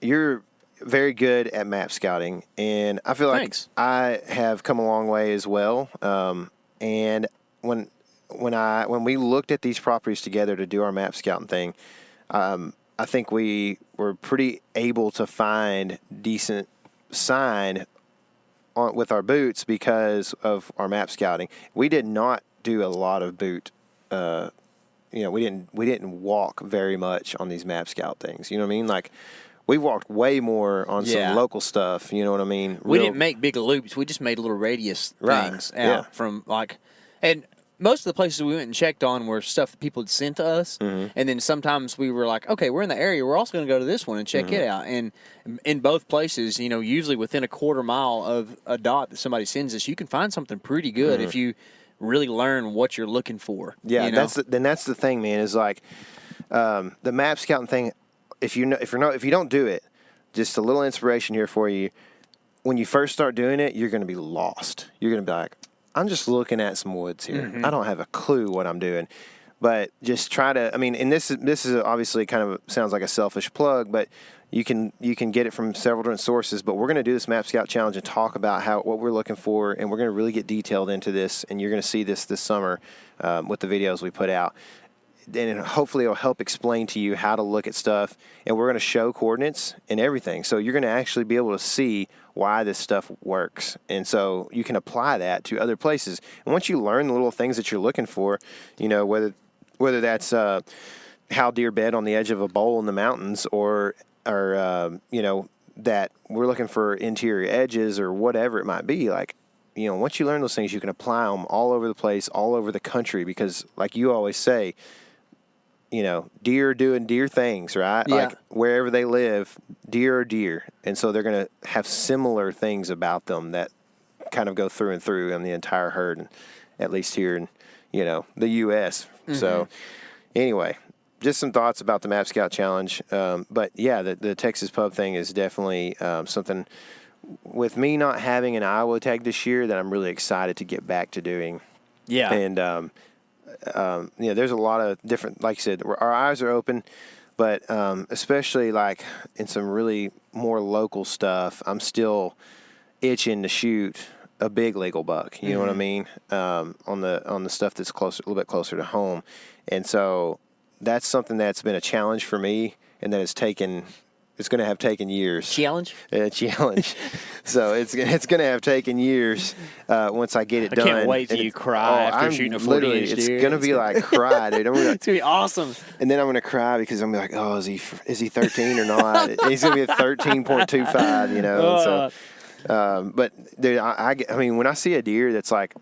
Speaker 2: you're very good at map scouting, and I feel like I have come a long way as well. And when we looked at these properties together to do our map scouting thing, I think we were pretty able to find decent sign with our boots because of our map scouting. We did not do a lot of boot. We didn't walk very much on these map scout things. You know what I mean? Like we walked way more on some local stuff. You know what I mean?
Speaker 3: We didn't make big loops. We just made little radius things out from and most of the places we went and checked on were stuff that people had sent to us. Mm-hmm. And then sometimes we were like, okay, we're in the area. We're also going to go to this one and check it out. And in both places, usually within a quarter mile of a dot that somebody sends us, you can find something pretty good if you really learn what you're looking for.
Speaker 2: Yeah, that's the thing, man, is like the map scouting thing. If you don't do it, just a little inspiration here for you. When you first start doing it, you're going to be lost. You're going to be like, I'm just looking at some woods here. Mm-hmm. I don't have a clue what I'm doing. But just try to, and this is obviously kind of sounds like a selfish plug, but you can get it from several different sources. But we're going to do this Map Scout Challenge and talk about what we're looking for, and we're going to really get detailed into this, and you're going to see this summer with the videos we put out. And hopefully it'll help explain to you how to look at stuff, and we're going to show coordinates and everything. So you're going to actually be able to see why this stuff works, and so you can apply that to other places. And once you learn the little things that you're looking for, whether that's how deer bed on the edge of a bowl in the mountains, or that we're looking for interior edges or whatever it might be, once you learn those things, you can apply them all over the place, all over the country, because like you always say, deer are doing deer things, right?
Speaker 3: Yeah.
Speaker 2: Like wherever they live, deer are deer. And so they're going to have similar things about them that kind of go through and through in the entire herd, and at least here in, the U.S. Mm-hmm. So anyway, just some thoughts about the Map Scout Challenge. But yeah, the Texas Pub thing is definitely something with me not having an Iowa tag this year that I'm really excited to get back to doing.
Speaker 3: Yeah.
Speaker 2: And, there's a lot of different, like you said, our eyes are open, but especially like in some really more local stuff, I'm still itching to shoot a big legal buck. You know what I mean? On the stuff that's a little bit closer to home. And so that's something that's been a challenge for me, and that it's going to have taken years.
Speaker 3: Challenge?
Speaker 2: Challenge. So it's going to have taken years once I get it done.
Speaker 3: I can't wait till you cry after shooting a 40-inch deer.
Speaker 2: It's going to be like cry, dude.
Speaker 3: It's going to be awesome.
Speaker 2: And then I'm going to cry because I'm going to be like, oh, is he 13 or not? He's going to be a 13.25, but dude, when I see a deer that's like,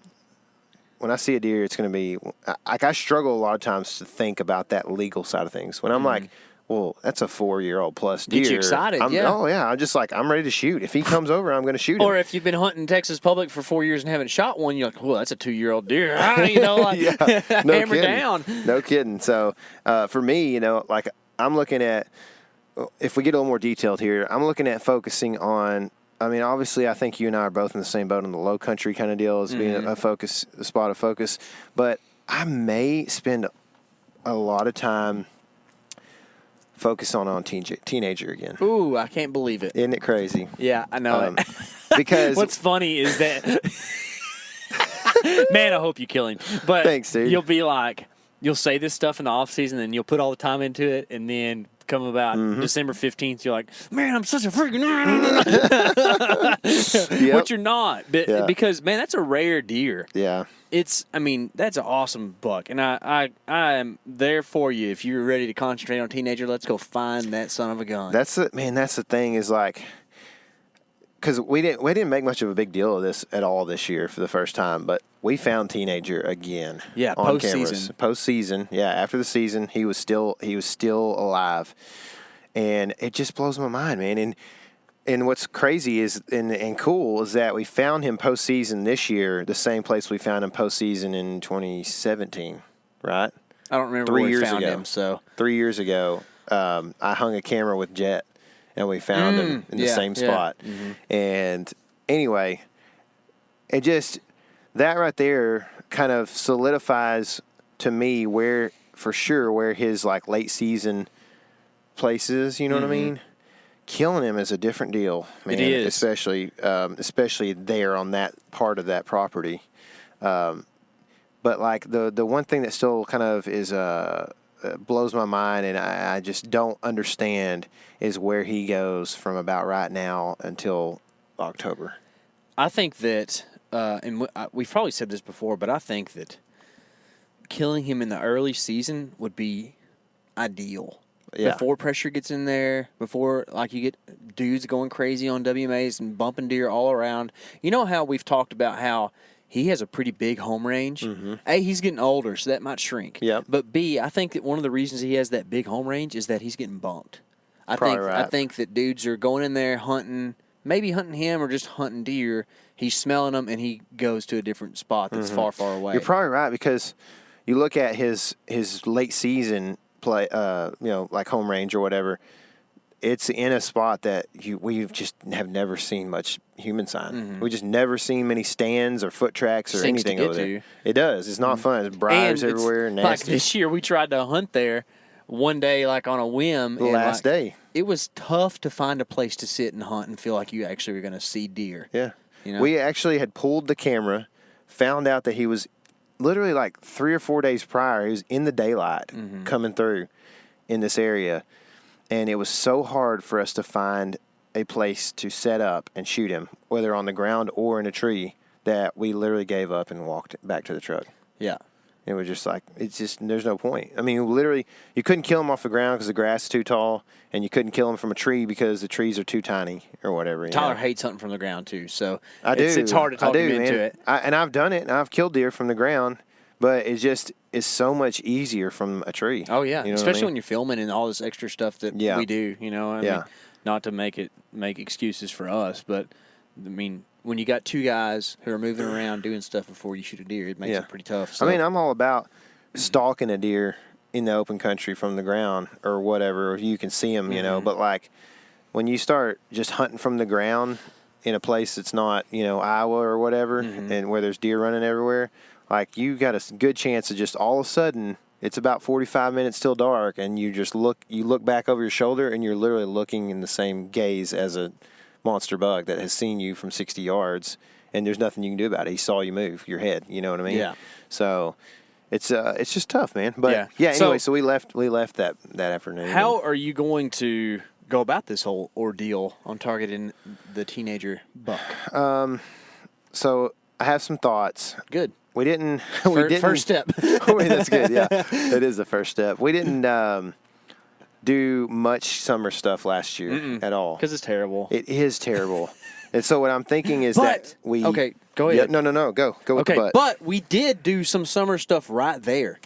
Speaker 2: it's going to be like, I struggle a lot of times to think about that legal side of things. When I'm like, well, that's a 4-year-old plus deer.
Speaker 3: Get you excited,
Speaker 2: Oh, yeah. I'm just like, I'm ready to shoot. If he comes over, I'm going to shoot him.
Speaker 3: Or if you've been hunting Texas public for 4 years and haven't shot one, you're like, well, that's a 2-year-old deer.
Speaker 2: No
Speaker 3: hammer
Speaker 2: kidding.
Speaker 3: down.
Speaker 2: No kidding. So for me, I'm looking at, if we get a little more detailed here, I'm looking at focusing on, obviously, I think you and I are both in the same boat on the low country kind of deal as being a spot of focus. But I may spend a lot of time focus on Teenager again.
Speaker 3: Ooh, I can't believe it.
Speaker 2: Isn't it crazy?
Speaker 3: Yeah, I know it.
Speaker 2: Because
Speaker 3: what's funny is that, man, I hope you kill him. But
Speaker 2: thanks, dude.
Speaker 3: You'll be like, you'll say this stuff in the off season, and you'll put all the time into it, and then come about December 15th, you're like, man, I'm such a freaking which you're not, but, because man, that's a rare deer.
Speaker 2: Yeah.
Speaker 3: That's an awesome buck, and I am there for you. If you're ready to concentrate on Teenager, let's go find that son of a gun.
Speaker 2: That's the thing is like, because we didn't make much of a big deal of this at all this year for the first time, but we found Teenager again.
Speaker 3: Yeah,
Speaker 2: on cameras. Postseason. Yeah, after the season, he was still alive, and it just blows my mind, man. And what's crazy is and cool is that we found him postseason this year, the same place we found him postseason in 2017, right?
Speaker 3: I don't remember where we found him. So
Speaker 2: 3 years ago, I hung a camera with Jet, and we found him in the same spot. Mm-hmm. And anyway, it just that right there kind of solidifies to me where his like late season place is. You know what I mean? Killing him is a different deal, man.
Speaker 3: It is.
Speaker 2: Especially there on that part of that property. But like the one thing that still kind of is blows my mind, and I just don't understand, is where he goes from about right now until October.
Speaker 3: I think that, and we've probably said this before, but I think that killing him in the early season would be ideal.
Speaker 2: Yeah.
Speaker 3: Before pressure gets in there, before like you get dudes going crazy on WMAs and bumping deer all around. You know how we've talked about how he has a pretty big home range? Mm-hmm. A, he's getting older, so that might shrink.
Speaker 2: Yep.
Speaker 3: But B, I think that one of the reasons he has that big home range is that he's getting bumped. I think that dudes are going in there hunting, maybe hunting him or just hunting deer. He's smelling them, and he goes to a different spot that's far, far away.
Speaker 2: You're probably right, because you look at his late season play, like home range or whatever. It's in a spot that we just have never seen much human sign. Mm-hmm. We just never seen many stands or foot tracks or anything over there. It does. It's not fun. There's briars everywhere. Nasty.
Speaker 3: Like this year, we tried to hunt there one day, like on a whim.
Speaker 2: The last day.
Speaker 3: It was tough to find a place to sit and hunt and feel like you actually were going to see deer.
Speaker 2: Yeah.
Speaker 3: You know?
Speaker 2: We actually had pulled the camera, found out that he was literally like 3 or 4 days prior, he was in the daylight coming through in this area. And it was so hard for us to find a place to set up and shoot him, whether on the ground or in a tree, that we literally gave up and walked back to the truck.
Speaker 3: Yeah.
Speaker 2: It was just like, there's no point. I mean, literally, you couldn't kill him off the ground because the grass is too tall, and you couldn't kill him from a tree because the trees are too tiny or whatever.
Speaker 3: Tyler hates hunting from the ground, too, so
Speaker 2: it's
Speaker 3: hard to talk him into it.
Speaker 2: And I've done it, and I've killed deer from the ground, but it's so much easier from a tree.
Speaker 3: Oh, yeah,
Speaker 2: you know
Speaker 3: especially when you're filming and all this extra stuff that we do, I mean, not to make excuses for us, but, I mean, when you got two guys who are moving around doing stuff before you shoot a deer, it makes it pretty tough. So.
Speaker 2: I mean, I'm all about stalking a deer in the open country from the ground or whatever. You can see them, but like when you start just hunting from the ground in a place that's not, Iowa or whatever, and where there's deer running everywhere, like you got a good chance of just all of a sudden it's about 45 minutes till dark, and you look back over your shoulder, and you're literally looking in the same gaze as a monster bug that has seen you from 60 yards, and there's nothing you can do about it. He saw you move your head. You know what I mean?
Speaker 3: Yeah.
Speaker 2: So it's just tough, man. But anyway, so we left that afternoon.
Speaker 3: How are you going to go about this whole ordeal on targeting the teenager buck?
Speaker 2: So I have some thoughts.
Speaker 3: Good.
Speaker 2: We didn't.
Speaker 3: First step.
Speaker 2: That's good. Yeah, it is the first step. We didn't do much summer stuff last year at all
Speaker 3: because it's terrible.
Speaker 2: It is terrible. And so what I'm thinking is that we.
Speaker 3: Okay, go ahead.
Speaker 2: Yeah, no. Go with the butt.
Speaker 3: But we did do some summer stuff right there.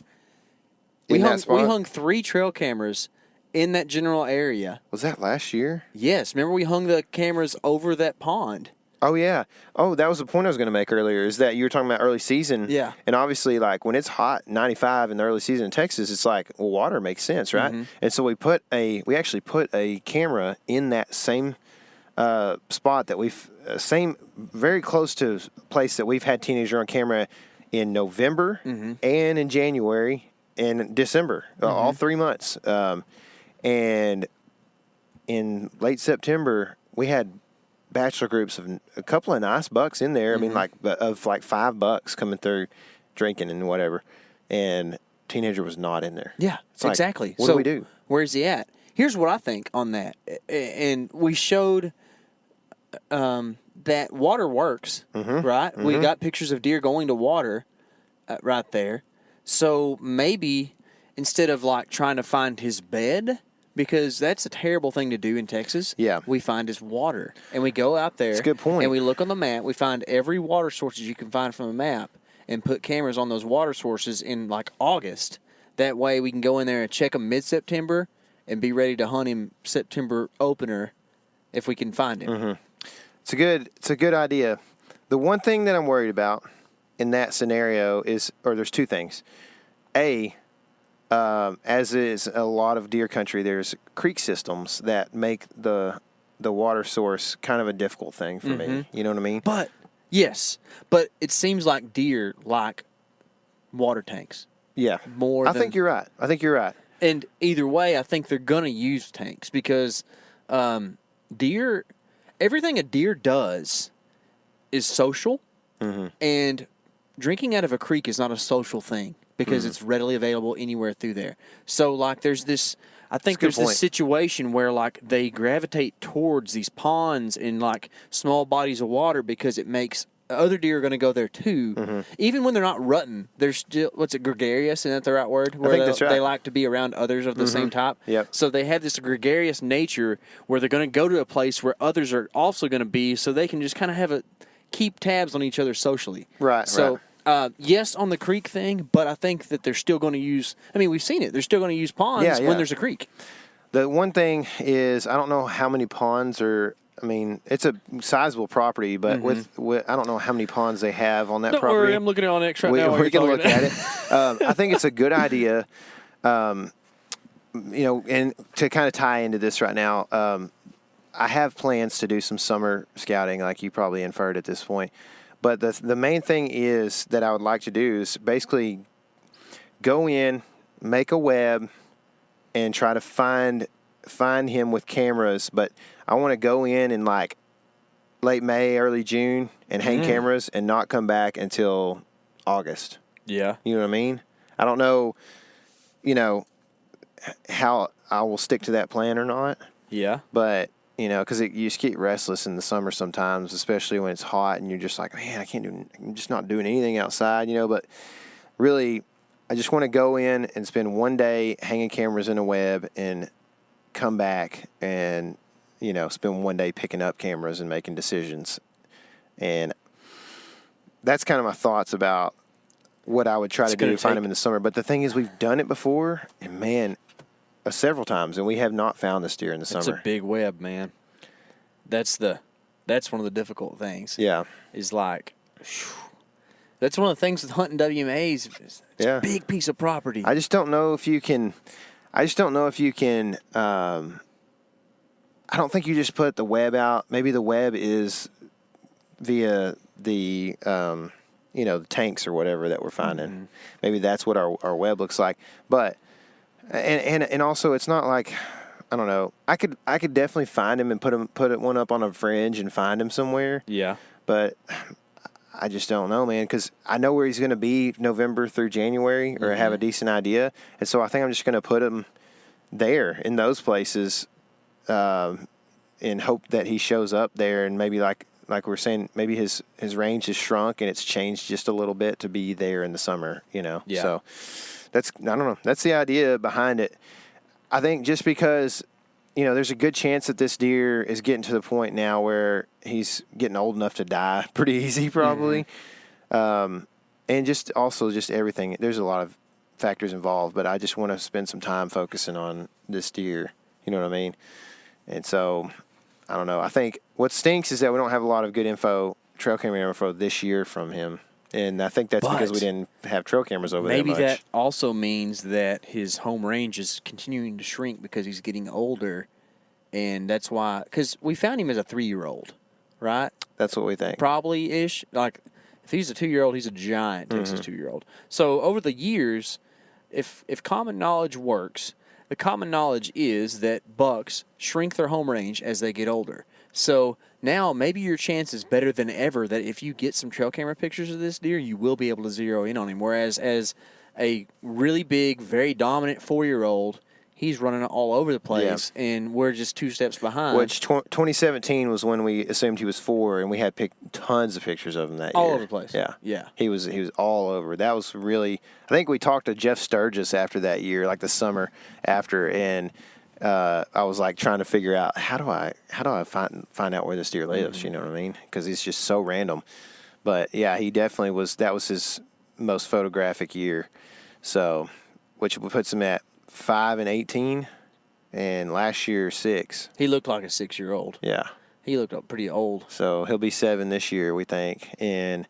Speaker 3: We hung 3 trail cameras in that general area.
Speaker 2: Was that last year?
Speaker 3: Yes. Remember we hung the cameras over that pond.
Speaker 2: Oh, yeah. Oh, that was the point I was going to make earlier, is that you were talking about early season.
Speaker 3: Yeah.
Speaker 2: And obviously, like, when it's hot, 95 in the early season in Texas, it's like, well, water makes sense, right? Mm-hmm. And so we actually put a camera in that same spot that very close to a place that we've had Teenager on camera in November and in January and December, all 3 months. And in late September, we had bachelor groups of a couple of nice bucks in there. I mean, of 5 bucks coming through, drinking and whatever. And teenager was not in there.
Speaker 3: Yeah,
Speaker 2: It's like,
Speaker 3: exactly.
Speaker 2: what
Speaker 3: so
Speaker 2: do we do?
Speaker 3: Where's he at? Here's what I think on that. And we showed that water works, right? We got pictures of deer going to water right there. So maybe instead of like trying to find his bed, because that's a terrible thing to do in Texas.
Speaker 2: Yeah.
Speaker 3: We find his water. And we go out there.
Speaker 2: That's a good point.
Speaker 3: And we look on the map. We find every water sources you can find from a map and put cameras on those water sources in like August. That way we can go in there and check them mid-September and be ready to hunt him September opener if we can find him.
Speaker 2: It's a good idea. The one thing that I'm worried about in that scenario is, or there's two things. As is a lot of deer country, there's creek systems that make the water source kind of a difficult thing for me. You know what I mean?
Speaker 3: But, yes. But it seems like deer like water tanks.
Speaker 2: Yeah.
Speaker 3: More
Speaker 2: I
Speaker 3: than,
Speaker 2: think you're right.
Speaker 3: And either way, I think they're going to use tanks because deer, everything a deer does is social, and drinking out of a creek is not a social thing because it's readily available anywhere through there. So, like, there's this, I think there's this situation where, like, they gravitate towards these ponds and, like, small bodies of water because it makes other deer are going to go there too. Even when they're not rutting, they're still, what's it, gregarious? Isn't that the right word? Where
Speaker 2: I think that's right.
Speaker 3: They like to be around others of the same type.
Speaker 2: Yep.
Speaker 3: So they have this gregarious nature where they're going to go to a place where others are also going to be, so they can just kind of keep tabs on each other socially.
Speaker 2: Right.
Speaker 3: So, yes, on the creek thing, but I think that they're still going to use, I mean, we've seen it. They're still going to use ponds when there's a creek.
Speaker 2: The one thing is, I don't know how many ponds are, I mean, it's a sizable property, but with I don't know how many ponds they have on that property.
Speaker 3: Don't worry, I'm looking at OnX right now.
Speaker 2: We can look at it. I think it's a good idea, you know, and to kind of tie into this right now, I have plans to do some summer scouting, like you probably inferred at this point. But the main thing is that I would like to do is basically go in, make a web, and try to find him with cameras. But I want to go in like late May, early June, and hang cameras and not come back until August.
Speaker 3: Yeah.
Speaker 2: You know what I mean? I don't know, you know, how I will stick to that plan or not.
Speaker 3: Yeah.
Speaker 2: But, you know, because you just get restless in the summer sometimes, especially when it's hot and you're just like, man, I'm just not doing anything outside, you know. But really, I just want to go in and spend one day hanging cameras in a web and come back and, you know, spend one day picking up cameras and making decisions. And that's kind of my thoughts about what I would try to do to find him in the summer. But the thing is, we've done it before, and man, several times, and we have not found this deer in the summer.
Speaker 3: It's a big web, man. That's one of the difficult things.
Speaker 2: Yeah.
Speaker 3: Is like, that's one of the things with hunting WMAs. It's a big piece of property.
Speaker 2: I just don't know if you can. I don't think you just put the web out. Maybe the web is via the, you know, the tanks or whatever that we're finding. Maybe that's what our web looks like. But and also, it's not like, I don't know. I could definitely find him and put one up on a fringe and find him somewhere.
Speaker 3: Yeah.
Speaker 2: But I just don't know, man, because I know where he's going to be November through January, or have a decent idea, and so I think I'm just going to put him there in those places, and hope that he shows up there, and maybe like we're saying, maybe his range has shrunk and it's changed just a little bit to be there in the summer, you know.
Speaker 3: Yeah.
Speaker 2: So I don't know. That's the idea behind it. I think just because, you know, there's a good chance that this deer is getting to the point now where he's getting old enough to die pretty easy, probably. And just everything. There's a lot of factors involved, but I just want to spend some time focusing on this deer. You know what I mean? And so, I don't know. I think what stinks is that we don't have a lot of good trail camera info this year from him. And I think that's because we didn't have trail cameras over there much.
Speaker 3: Maybe that also means that his home range is continuing to shrink because he's getting older. And that's why, because we found him as a 3-year-old, right?
Speaker 2: That's what we think.
Speaker 3: Probably-ish. Like, if he's a 2-year-old, he's a giant Texas 2-year-old. So over the years, if common knowledge works, the common knowledge is that bucks shrink their home range as they get older. So now maybe your chance is better than ever that if you get some trail camera pictures of this deer, you will be able to zero in on him. Whereas as a really big, very dominant 4-year-old. He's running all over the place, and we're just 2 steps behind.
Speaker 2: Which 2017 was when we assumed he was 4, and we had tons of pictures of him that year.
Speaker 3: All over the place.
Speaker 2: Yeah,
Speaker 3: Yeah.
Speaker 2: He was all over. That was really. I think we talked to Jeff Sturgis after that year, like the summer after, and I was like trying to figure out how do I find out where this deer lives. You know what I mean? Because it's just so random. But yeah, he definitely was. That was his most photographic year. So, which puts him at 5 and 18, and last year 6.
Speaker 3: He looked like a 6-year-old.
Speaker 2: Yeah,
Speaker 3: He looked pretty old.
Speaker 2: so he'll be 7 this year, we think, and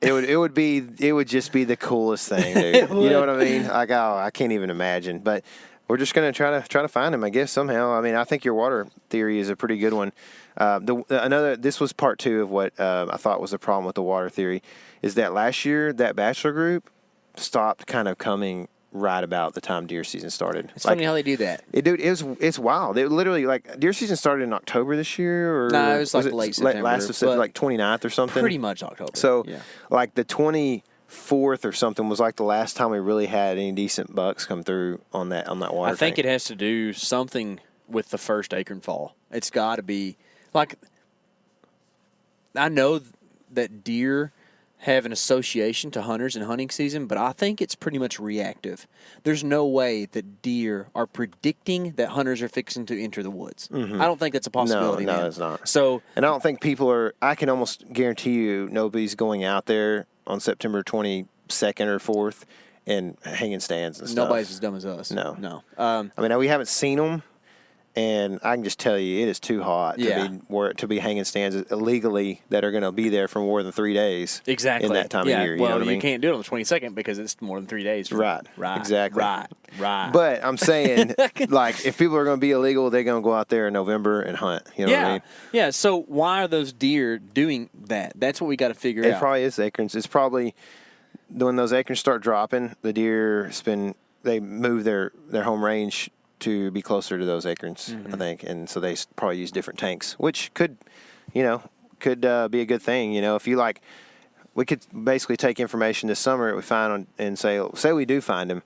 Speaker 2: it would just be the coolest thing, dude. You know what I mean? Like, oh, I can't even imagine. But we're just gonna try to find him, I guess, somehow. I mean, I think your water theory is a pretty good one. This was part 2 of what I thought was the problem with the water theory, is that last year that bachelor group stopped kind of coming right about the time deer season started.
Speaker 3: It's funny how they do that.
Speaker 2: It's wild. It literally, like, deer season started in October this year, or
Speaker 3: No, it was like late September,
Speaker 2: last of September, like 29th or something.
Speaker 3: Pretty much October.
Speaker 2: So,
Speaker 3: yeah.
Speaker 2: like the 24th or something was like the last time we really had any decent bucks come through on that water.
Speaker 3: I think
Speaker 2: tank.
Speaker 3: it has to do something with the first acorn fall. It's got to be like, I know that deer have an association to hunters and hunting season, but I think it's pretty much reactive. There's no way that deer are predicting that hunters are fixing to enter the woods. I don't think that's a possibility.
Speaker 2: No,
Speaker 3: man.
Speaker 2: it's not.
Speaker 3: So,
Speaker 2: and I don't think people are. I can almost guarantee you nobody's going out there on September 22nd or 4th and hanging stands and stuff.
Speaker 3: nobody's as dumb as us.
Speaker 2: No.
Speaker 3: I
Speaker 2: I mean, we haven't seen them, and I can just tell you it is too hot to be hanging stands illegally that are going to be there for more than 3 days.
Speaker 3: Exactly.
Speaker 2: In that time of year.
Speaker 3: Well,
Speaker 2: know what I mean?
Speaker 3: can't do it on the 22nd because it's more than 3 days.
Speaker 2: Right. Exactly.
Speaker 3: Right.
Speaker 2: But I'm saying, like, if people are going to be illegal, they're going to go out there in November and hunt. You know what I mean?
Speaker 3: Yeah. So why are those deer doing that? That's what we got to figure out.
Speaker 2: It probably is acorns. It's probably when those acorns start dropping, the deer they move their home range to be closer to those acorns, I think, and so they probably use different tanks, which could be a good thing. You know, if you like, we could basically take information this summer that we find and say we do find him,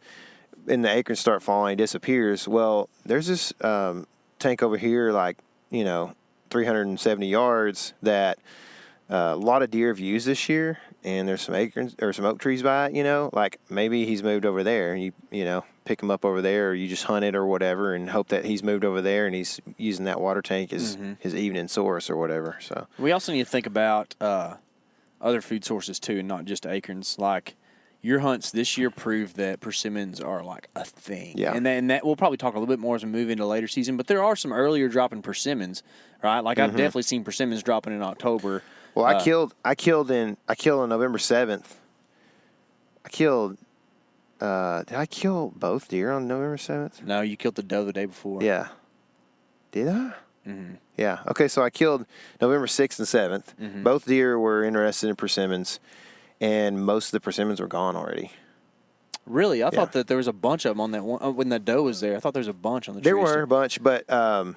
Speaker 2: and the acorns start falling, he disappears. Well, there's this tank over here, like 370 yards that a lot of deer have used this year, and there's some acorns or some oak trees by it. Like maybe he's moved over there, and you pick him up over there, or you just hunt it or whatever, and hope that he's moved over there and he's using that water tank as his evening source or whatever. So
Speaker 3: we also need to think about other food sources too, and not just acorns. Like your hunts this year proved that persimmons are like a thing.
Speaker 2: Yeah.
Speaker 3: And that we'll probably talk a little bit more as we move into later season. But there are some earlier dropping persimmons, right? Like I've definitely seen persimmons dropping in October.
Speaker 2: Well, I killed on November 7th. Did I kill both deer on November 7th?
Speaker 3: No, you killed the doe the day before.
Speaker 2: Yeah. Did I? Mm-hmm. Yeah. Okay, so I killed November 6th and 7th. Mm-hmm. Both deer were interested in persimmons, and most of the persimmons were gone already.
Speaker 3: Really? I thought that there was a bunch of them on that one. When the doe was there, I thought there was a bunch on the
Speaker 2: trees.
Speaker 3: There
Speaker 2: were a bunch, but I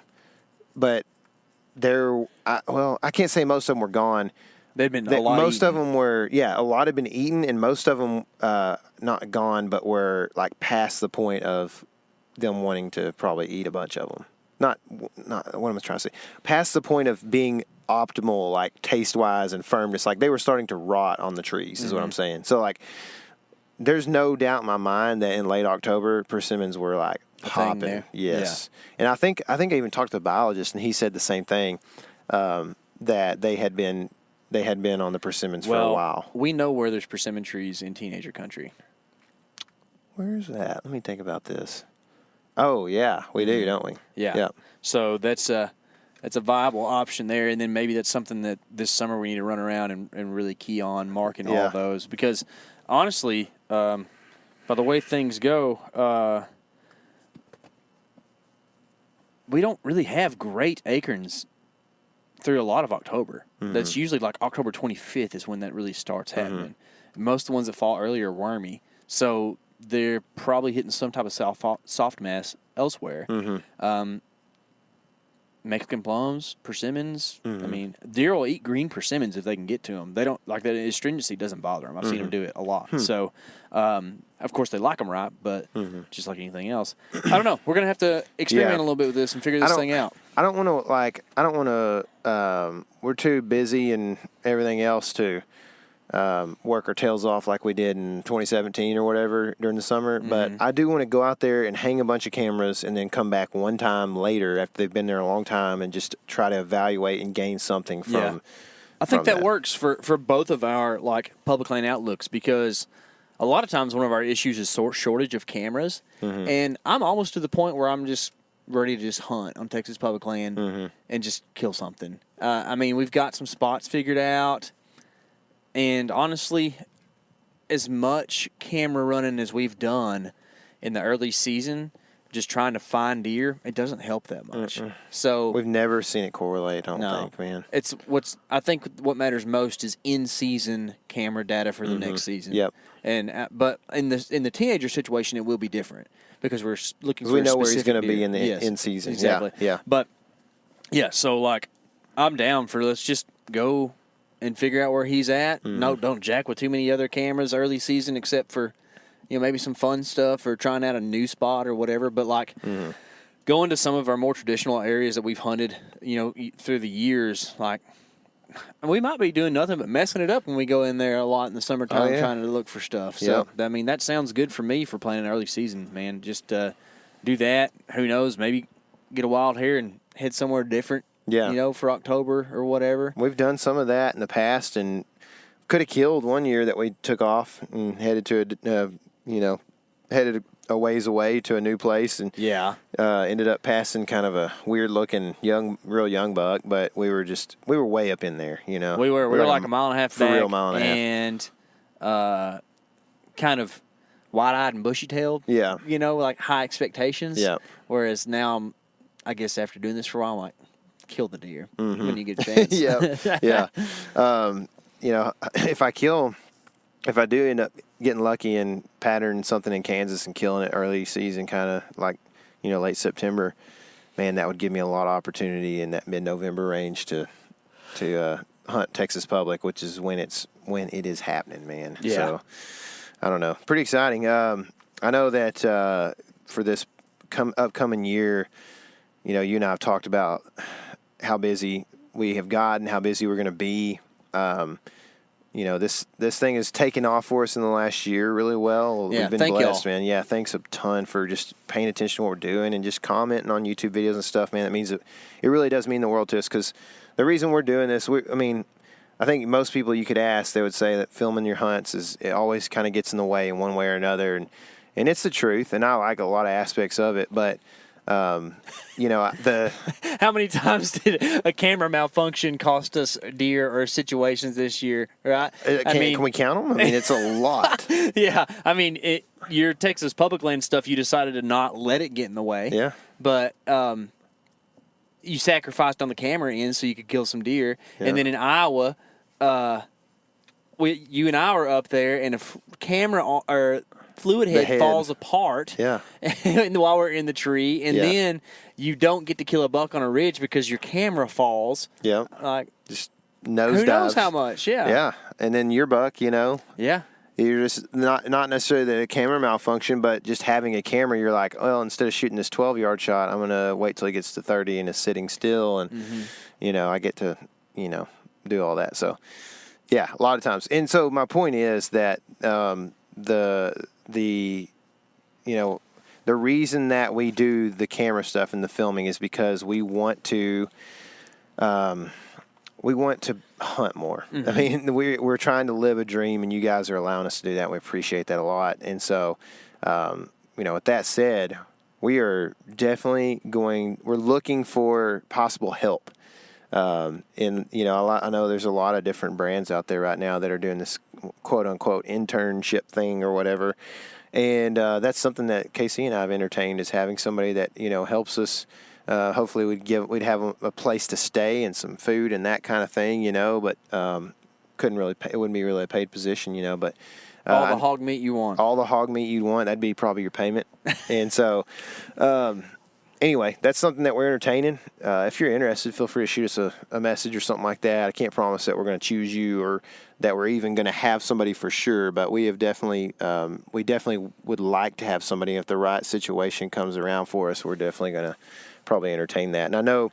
Speaker 2: can't say most of them were gone.
Speaker 3: They'd been a lot
Speaker 2: most
Speaker 3: eaten.
Speaker 2: of them were, a lot had been eaten, and most of them not gone, but were like past the point of them wanting to probably eat a bunch of them. Not what am I trying to say? Past the point of being optimal, like taste wise and firmness. Like they were starting to rot on the trees, is what I'm saying. So like, there's no doubt in my mind that in late October persimmons were like popping. Yes, and I think I even talked to the biologist, and he said the same thing, that they had been on the persimmons for a while.
Speaker 3: We know where there's persimmon trees in teenager country.
Speaker 2: Where's that? Let me think about this. Oh, yeah, we do, don't we?
Speaker 3: Yeah.
Speaker 2: Yep.
Speaker 3: So that's a viable option there, and then maybe that's something that this summer we need to run around and really key on marking all those. Because, honestly, by the way things go, we don't really have great acorns through a lot of October. Mm-hmm. That's usually like October 25th is when that really starts happening. Most of the ones that fall earlier are wormy. So they're probably hitting some type of soft mass elsewhere. Mexican plums, persimmons.
Speaker 2: Mm-hmm.
Speaker 3: I mean, deer will eat green persimmons if they can get to them. They don't like that. Astringency doesn't bother them. I've seen them do it a lot. So, of course, they like them right, but just like anything else, I don't know. We're gonna have to experiment a little bit with this and figure this thing out.
Speaker 2: I don't want to we're too busy and everything else to work our tails off like we did in 2017 or whatever during the summer. But I do want to go out there and hang a bunch of cameras and then come back one time later after they've been there a long time and just try to evaluate and gain something from.
Speaker 3: I think that works for both of our like public land outlooks, because a lot of times one of our issues is shortage of cameras, and I'm almost to the point where I'm just ready to just hunt on Texas public land and just kill something. I mean, we've got some spots figured out. And honestly, as much camera running as we've done in the early season, just trying to find deer, it doesn't help that much. So
Speaker 2: we've never seen it correlate, I don't think, man.
Speaker 3: I think what matters most is in-season camera data for the next season.
Speaker 2: Yep.
Speaker 3: And but in the teenager situation, it will be different because we're looking for
Speaker 2: we
Speaker 3: a
Speaker 2: know where he's
Speaker 3: going to
Speaker 2: be in the in-season.
Speaker 3: Exactly.
Speaker 2: Yeah.
Speaker 3: But yeah, so like I'm down for let's just go and figure out where he's at. No, don't jack with too many other cameras early season, except for, maybe some fun stuff or trying out a new spot or whatever. But like going to some of our more traditional areas that we've hunted, through the years, like we might be doing nothing but messing it up when we go in there a lot in the summertime trying to look for stuff. So I mean, that sounds good for me for planning early season, man. Just do that. Who knows? Maybe get a wild hare and head somewhere different. Yeah, for October or whatever.
Speaker 2: We've done some of that in the past, and could have killed one year that we took off and headed to headed a ways away to a new place, and ended up passing kind of a weird looking real young buck, but we were way up in there, We
Speaker 3: were like a mile and a half back,
Speaker 2: real mile and
Speaker 3: a half, kind of wide-eyed and bushy-tailed. Yeah, like high expectations. Yeah. Whereas now, I guess after doing this for a while, I'm like, kill the deer when you get a chance.
Speaker 2: Yeah. If I do end up getting lucky and patterning something in Kansas and killing it early season, kind of like, late September, man, that would give me a lot of opportunity in that mid-November range to hunt Texas public, which is when it is happening, man. Yeah. So, I don't know. Pretty exciting. I know that for this upcoming year, you and I have talked about how busy we have gotten, how busy we're going to be. This thing has taken off for us in the last year really well.
Speaker 3: Yeah,
Speaker 2: we've been blessed, man. Yeah, thanks a ton for just paying attention to what we're doing and just commenting on YouTube videos and stuff, man. That means it really does mean the world to us, because the reason we're doing this, I think most people you could ask, they would say that filming your hunts it always kind of gets in the way in one way or another, and it's the truth, and I like a lot of aspects of it, but how
Speaker 3: many times did a camera malfunction cost us deer or situations this year, right?
Speaker 2: Can we count them? It's a lot.
Speaker 3: Yeah. Your Texas public land stuff, you decided to not let it get in the way.
Speaker 2: Yeah.
Speaker 3: But you sacrificed on the camera end so you could kill some deer. Yeah. And then in Iowa, you and I were up there, and a camera or fluid head falls apart while we're in the tree, and then you don't get to kill a buck on a ridge because your camera falls.
Speaker 2: Yeah.
Speaker 3: Like,
Speaker 2: just nose
Speaker 3: who knows how much,
Speaker 2: Yeah. And then your buck, Yeah. You're just not necessarily the camera malfunction, but just having a camera, you're like, well, instead of shooting this 12-yard shot, I'm going to wait till he gets to 30 and is sitting still, and, I get to, do all that. So, yeah, a lot of times. And so my point is that the reason that we do the camera stuff and the filming is because we want to hunt more. We're trying to live a dream, and you guys are allowing us to do that. We appreciate that a lot. And so, with that said, we are definitely we're looking for possible help. I know there's a lot of different brands out there right now that are doing this quote unquote internship thing or whatever. And that's something that Casey and I have entertained, is having somebody that, helps us. Hopefully we'd have a place to stay and some food and that kind of thing, but couldn't really pay, it wouldn't be really a paid position, but
Speaker 3: all the hog meat you want.
Speaker 2: All the hog meat you'd want, that'd be probably your payment. And so anyway, that's something that we're entertaining. If you're interested, feel free to shoot us a message or something like that. I can't promise that we're going to choose you or that we're even going to have somebody for sure, but we definitely would like to have somebody. If the right situation comes around for us, we're definitely going to probably entertain that. And I know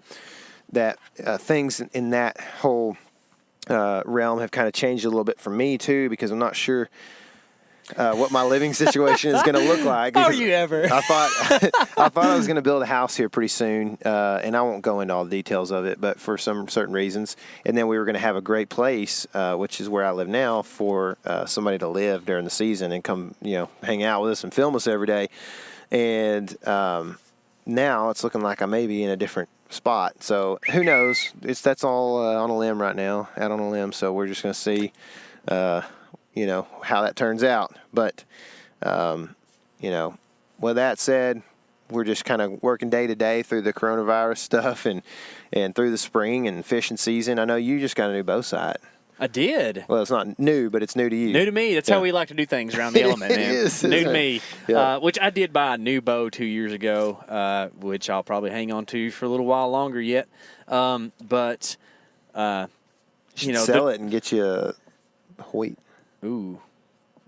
Speaker 2: that things in that whole realm have kind of changed a little bit for me too, because I'm not sure what my living situation is going to look like.
Speaker 3: How are you ever?
Speaker 2: I thought I was going to build a house here pretty soon, and I won't go into all the details of it, but for some certain reasons. And then we were going to have a great place, which is where I live now, for somebody to live during the season and come, hang out with us and film us every day. And now it's looking like I may be in a different spot. So who knows? That's all on a limb right now, out on a limb. So we're just going to see, how that turns out. But, with that said, we're just kind of working day to day through the coronavirus stuff and through the spring and fishing season. I know you just got a new bow sight.
Speaker 3: I did.
Speaker 2: Well, it's not new, but it's new to you.
Speaker 3: New to me. That's how we like to do things around the element, man.
Speaker 2: It is,
Speaker 3: new to me.
Speaker 2: Yeah.
Speaker 3: Which I did buy a new bow 2 years ago, which I'll probably hang on to for a little while longer yet.
Speaker 2: Sell it and get you a Hoyt.
Speaker 3: Ooh.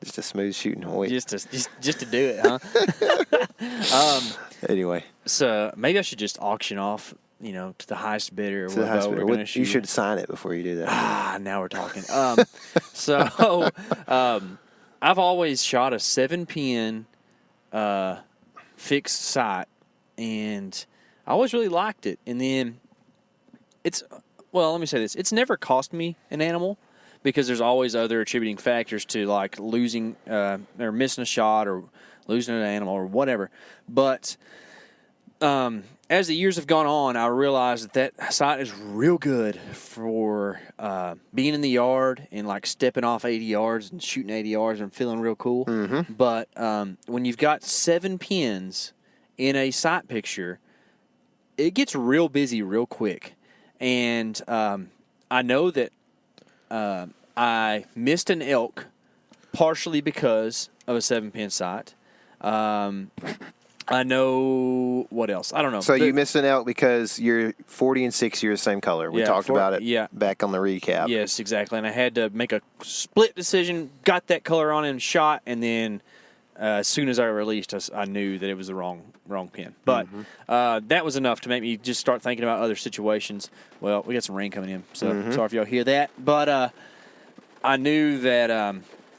Speaker 2: Just a smooth shooting Hoyt.
Speaker 3: Just to do it, huh?
Speaker 2: Anyway.
Speaker 3: So maybe I should just auction off, to the highest bidder.
Speaker 2: To the highest bidder.
Speaker 3: We're shoot.
Speaker 2: You should sign it before you do that.
Speaker 3: Now we're talking. I've always shot a 7-pin fixed sight, and I always really liked it. And then let me say this. It's never cost me an animal, because there's always other attributing factors to, like, losing or missing a shot or losing an animal or whatever. But as the years have gone on, I realized that sight is real good for being in the yard and, like, stepping off 80 yards and shooting 80 yards and feeling real cool.
Speaker 2: Mm-hmm.
Speaker 3: But when you've got 7 pins in a sight picture, it gets real busy real quick. And I know that I missed an elk partially because of a 7-pin sight. I know what else. I don't know.
Speaker 2: So you missed an elk because you're 40 and 6 years same color. We talked about it back on the recap.
Speaker 3: Yes, exactly. And I had to make a split decision, got that color on and shot, and then as soon as I released, I knew that it was the wrong pin. But that was enough to make me just start thinking about other situations. Well, we got some rain coming in, so sorry if y'all hear that. But I knew that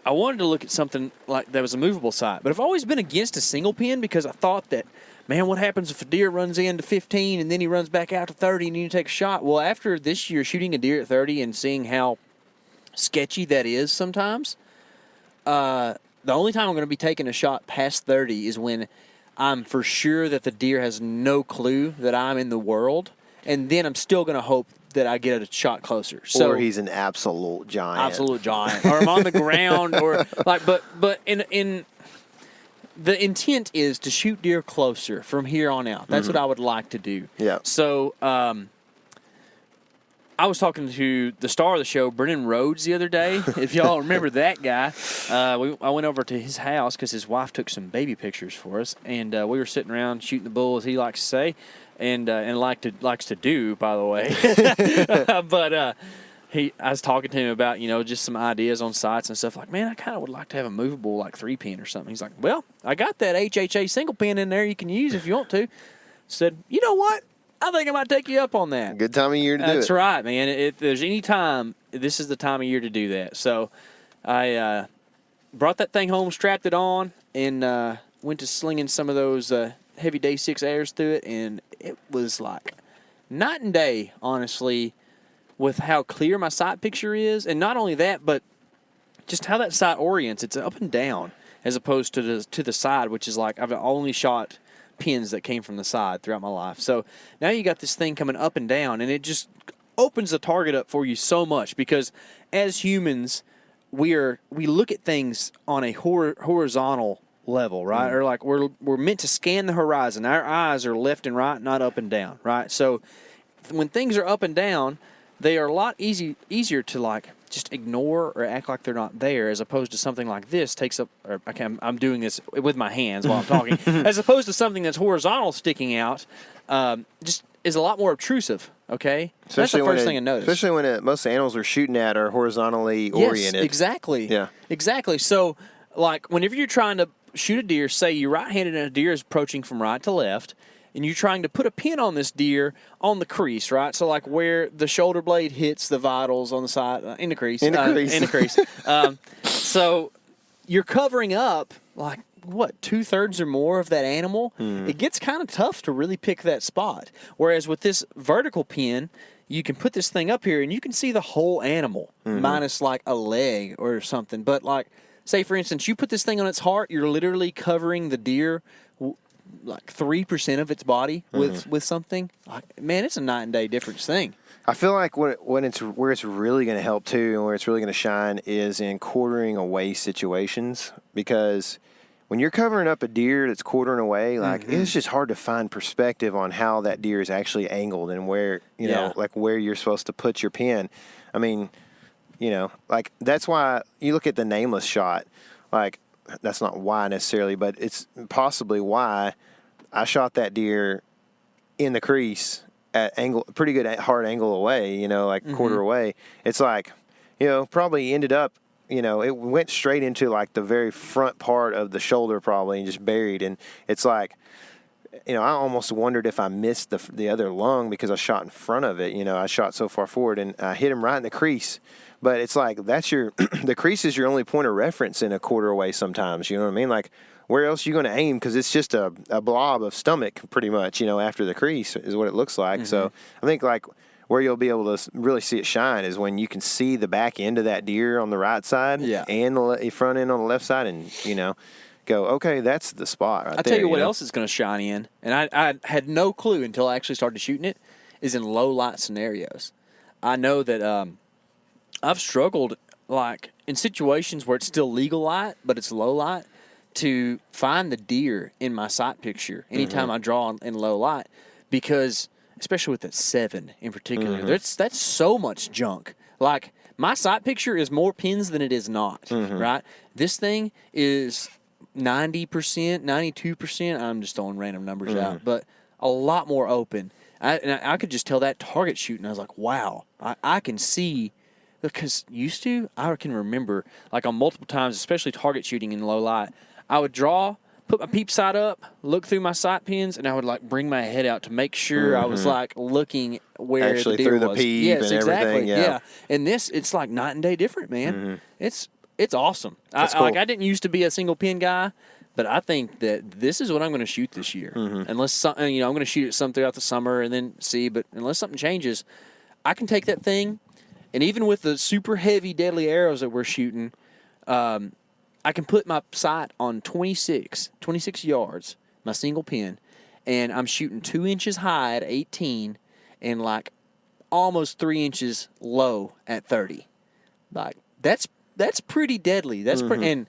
Speaker 3: I wanted to look at something like that was a movable sight. But I've always been against a single pin, because I thought that, man, what happens if a deer runs into 15 and then he runs back out to 30 and you take a shot? Well, after this year shooting a deer at 30 and seeing how sketchy that is sometimes, the only time I'm going to be taking a shot past 30 is when I'm for sure that the deer has no clue that I'm in the world, and then I'm still going to hope that I get a shot closer.
Speaker 2: Or he's an absolute giant.
Speaker 3: Or I'm on the ground, or like, but in the intent is to shoot deer closer from here on out. That's what I would like to do.
Speaker 2: Yeah.
Speaker 3: So I was talking to the star of the show, Brennan Rhodes, the other day. If y'all remember that guy, I went over to his house because his wife took some baby pictures for us, and we were sitting around shooting the bull, as he likes to say, and likes to do, by the way. But I was talking to him about, just some ideas on sights and stuff. Like, man, I kind of would like to have a movable, like, 3-pin or something. He's like, well, I got that HHA single pin in there you can use if you want to. Said, you know what? I think I might take you up on that.
Speaker 2: Good time of year to do it.
Speaker 3: That's right, man. If there's any time, this is the time of year to do that. So I brought that thing home, strapped it on, and went to slinging some of those heavy day 6 airs through it, and it was like night and day, honestly, with how clear my sight picture is. And not only that, but just how that sight orients. It's up and down as opposed to the side, which is like I've only shot pins that came from the side throughout my life. So now you got this thing coming up and down, and it just opens the target up for you so much, because as humans, we look at things on a horizontal level, right? Or like we're meant to scan the horizon. Our eyes are left and right, not up and down, right? So when things are up and down, they are a lot easier to like just ignore or act like they're not there, as opposed to something like this takes up. Or I'm doing this with my hands while I'm talking, as opposed to something that's horizontal sticking out. Just is a lot more obtrusive. Okay, so that's the first thing I noticed.
Speaker 2: Especially when most animals we're shooting at are horizontally oriented.
Speaker 3: Yes, exactly.
Speaker 2: Yeah,
Speaker 3: exactly. So, like, whenever you're trying to shoot a deer, say you're right-handed and a deer is approaching from right to left, and you're trying to put a pin on this deer on the crease, right? So, like, where the shoulder blade hits the vitals on the side, in the crease.
Speaker 2: In the crease.
Speaker 3: So, you're covering up, like, what, 2/3 or more of that animal? It gets kind of tough to really pick that spot. Whereas with this vertical pin, you can put this thing up here, and you can see the whole animal, minus, like, a leg or something. But, like, say, for instance, you put this thing on its heart, you're literally covering the deer like 3% of its body with something. Like, man, it's a night and day difference thing.
Speaker 2: I feel like when it's where it's really going to help too, and where it's really going to shine is in quartering away situations, because when you're covering up a deer that's quartering away, like it's just hard to find perspective on how that deer is actually angled and where you know, like where you're supposed to put your pin. I mean, you know, like that's why you look at the nameless shot, like. That's not why necessarily, but it's possibly why I shot that deer in the crease at angle, pretty good hard angle away, you know, like quarter away. It's like, you know, probably ended up, you know, it went straight into like the very front part of the shoulder probably and just buried. And it's like, you know, I almost wondered if I missed the other lung because I shot in front of it. You know, I shot so far forward and I hit him right in the crease. But it's like that's the crease is your only point of reference in a quarter away sometimes. You know what I mean? Like, where else are you going to aim? Because it's just a blob of stomach pretty much, you know, after the crease is what it looks like. So I think, like, where you'll be able to really see it shine is when you can see the back end of that deer on the right side and the front end on the left side and, you know, go, okay, that's the spot right there.
Speaker 3: I'll tell you what else is going to shine in, and I had no clue until I actually started shooting it, is in low-light scenarios. I know that I've struggled, like, in situations where it's still legal light, but it's low light, to find the deer in my sight picture anytime I draw in low light, because, especially with that 7 in particular, that's so much junk. Like, my sight picture is more pins than it is not, right? This thing is 90%, 92%, I'm just throwing random numbers out, but a lot more open. I could just tell that target shooting. I was like, wow, I can see. Because used to, I can remember, like on multiple times, especially target shooting in low light, I would draw, put my peep sight up, look through my sight pins, and I would like bring my head out to make sure I was like looking where
Speaker 2: actually
Speaker 3: the deer
Speaker 2: through
Speaker 3: was.
Speaker 2: the peep
Speaker 3: yes,
Speaker 2: and
Speaker 3: exactly.
Speaker 2: everything. Yeah.
Speaker 3: And this, it's like night and day different, man. It's awesome.
Speaker 2: That's cool.
Speaker 3: Like, I didn't used to be a single pin guy, but I think that this is what I'm going to shoot this year. Unless something, you know, I'm going to shoot it some throughout the summer and then see. But unless something changes, I can take that thing. And even with the super heavy, deadly arrows that we're shooting, I can put my sight on 26 yards, my single pin, and I'm shooting 2 inches high at 18 and like almost 3 inches low at 30. Like, that's pretty deadly. That's pretty, and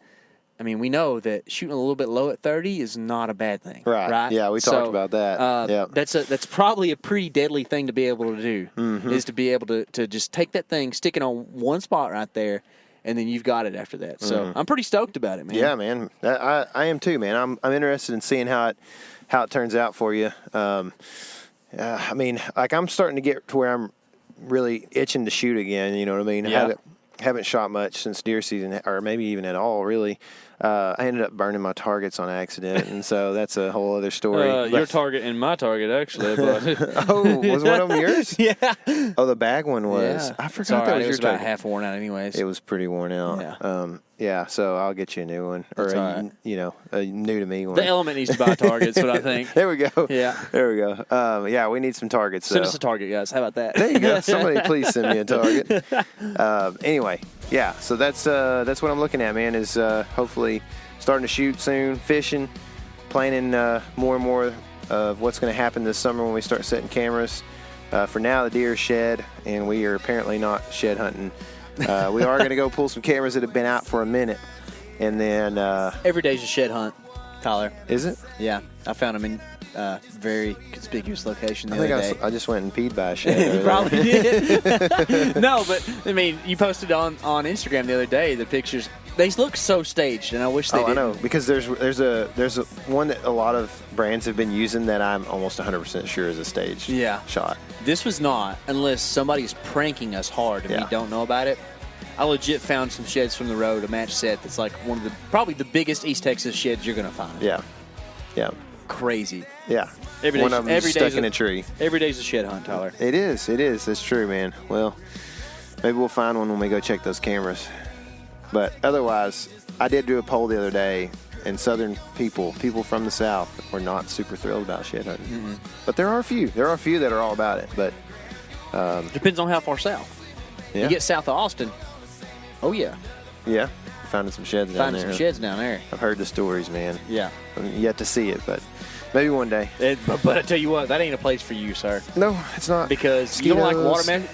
Speaker 3: I mean, we know that shooting a little bit low at 30 is not a bad thing. Right?
Speaker 2: Yeah, we talked about that.
Speaker 3: That's probably a pretty deadly thing to be able to do, is to be able to just take that thing, stick it on one spot right there, and then you've got it after that. So I'm pretty stoked about it, man.
Speaker 2: Yeah, man. I am too, man. I'm interested in seeing how it turns out for you. I mean, like, I'm starting to get to where I'm really itching to shoot again. You know what I mean?
Speaker 3: Yeah.
Speaker 2: Haven't shot much since deer season, or maybe even at all, really. I ended up burning my targets on accident, and so that's a whole other story.
Speaker 3: Your target and my target, actually. But
Speaker 2: oh, was one of them yours?
Speaker 3: Yeah.
Speaker 2: Oh, the bag one was.
Speaker 3: Yeah.
Speaker 2: I forgot
Speaker 3: that
Speaker 2: was
Speaker 3: it was
Speaker 2: your
Speaker 3: about
Speaker 2: target.
Speaker 3: half worn out anyways.
Speaker 2: It was pretty worn out. Yeah, so I'll get you a new one, or a new to me one.
Speaker 3: The element needs to buy targets, what I think.
Speaker 2: There we go.
Speaker 3: Yeah.
Speaker 2: There we go. Yeah, we need some targets.
Speaker 3: Send us a target, guys. How about that?
Speaker 2: There you go. Somebody please send me a target. Anyway, yeah, so that's what I'm looking at, man, is hopefully starting to shoot soon, fishing, planning more and more of what's going to happen this summer when we start setting cameras. For now, the deer are shed, and we are apparently not shed hunting. We are going to go pull some cameras that have been out for a minute, and then
Speaker 3: Every day's a shed hunt, Tyler.
Speaker 2: Is it?
Speaker 3: Yeah, I found them very conspicuous location the
Speaker 2: I
Speaker 3: other
Speaker 2: think
Speaker 3: day.
Speaker 2: I just went and peed by a shed.
Speaker 3: You probably did. No, but I mean, you posted on Instagram the other day the pictures. They look so staged, and I wish they didn't.
Speaker 2: I know, because there's a one that a lot of brands have been using that I'm almost 100% sure is a staged shot.
Speaker 3: This was not, unless somebody's pranking us hard and we don't know about it. I legit found some sheds from the road, a match set that's like probably the biggest East Texas sheds you're gonna find.
Speaker 2: Yeah.
Speaker 3: Crazy.
Speaker 2: Yeah.
Speaker 3: Every
Speaker 2: one of them stuck in a tree.
Speaker 3: Every day's a shed hunt, Tyler.
Speaker 2: It is. It's true, man. Well, maybe we'll find one when we go check those cameras. But otherwise, I did do a poll the other day, and southern people from the South, were not super thrilled about shed hunting. Mm-hmm. But there are a few. There are a few that are all about it. But
Speaker 3: depends on how far south.
Speaker 2: Yeah.
Speaker 3: You get south of Austin. Oh yeah.
Speaker 2: Yeah. Finding some sheds down there.
Speaker 3: Finding some sheds down there.
Speaker 2: I've heard the stories, man.
Speaker 3: Yeah.
Speaker 2: I'm yet to see it, but maybe one day.
Speaker 3: But I tell you what, that ain't a place for you, sir.
Speaker 2: No, it's not.
Speaker 3: Because you don't like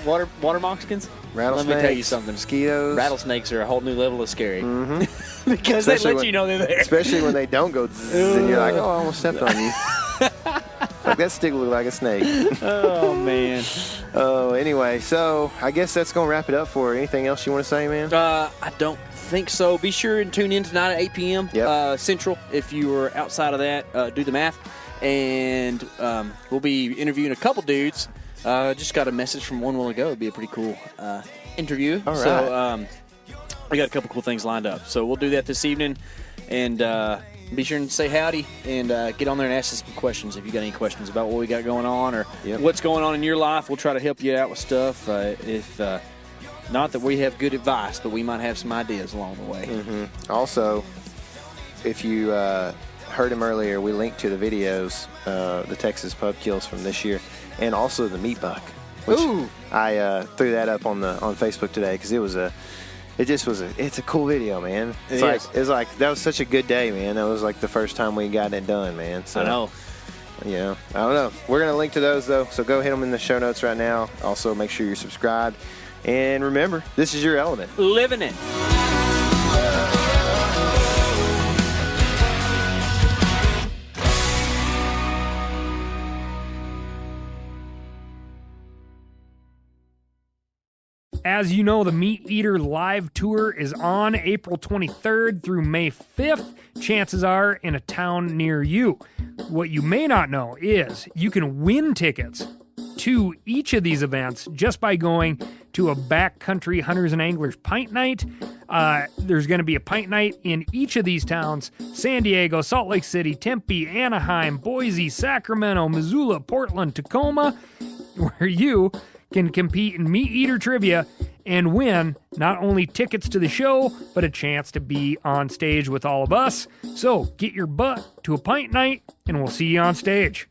Speaker 3: water moccasins?
Speaker 2: Rattlesnakes.
Speaker 3: Let me tell you something.
Speaker 2: Mosquitoes.
Speaker 3: Rattlesnakes are a whole new level of scary.
Speaker 2: Mm-hmm.
Speaker 3: Because they let you know they're there.
Speaker 2: Especially when they don't go zzz, and you're like, oh, I almost stepped on you. Like, that stick looked like a snake.
Speaker 3: Oh, man.
Speaker 2: Oh, anyway, so I guess that's going to wrap it up for anything else you want to say, man?
Speaker 3: I don't think so. Be sure and tune in tonight at 8 p.m. Central. If you are outside of that, do the math. And we'll be interviewing a couple dudes. Just got a message from one while ago. It'd be a pretty cool interview.
Speaker 2: All right.
Speaker 3: So we got a couple cool things lined up. So we'll do that this evening. And be sure and say howdy and get on there and ask us some questions if you got any questions about what we got going on or what's going on in your life. We'll try to help you out with stuff. If not that we have good advice, but we might have some ideas along the way.
Speaker 2: Mm-hmm. Also, if you heard him earlier, we linked to the videos, the Texas pub kills from this year, and also the meat buck. Which I threw that up on Facebook today because it's a cool video, man. It's like that was such a good day, man. That was like the first time we got it done, man. So,
Speaker 3: I know.
Speaker 2: Yeah, I don't know. We're gonna link to those though, so go hit them in the show notes right now. Also, make sure you're subscribed, and remember, this is your element.
Speaker 3: Living it.
Speaker 1: As you know, the Meat Eater live tour is on April 23rd through May 5th. Chances are in a town near you. What you may not know is you can win tickets to each of these events just by going to a backcountry hunters and anglers pint night. There's going to be a pint night in each of these towns: San Diego, Salt Lake City, Tempe, Anaheim, Boise, Sacramento, Missoula, Portland, Tacoma, where you can compete in Meat Eater trivia and win not only tickets to the show, but a chance to be on stage with all of us. So get your butt to a pint night, and we'll see you on stage.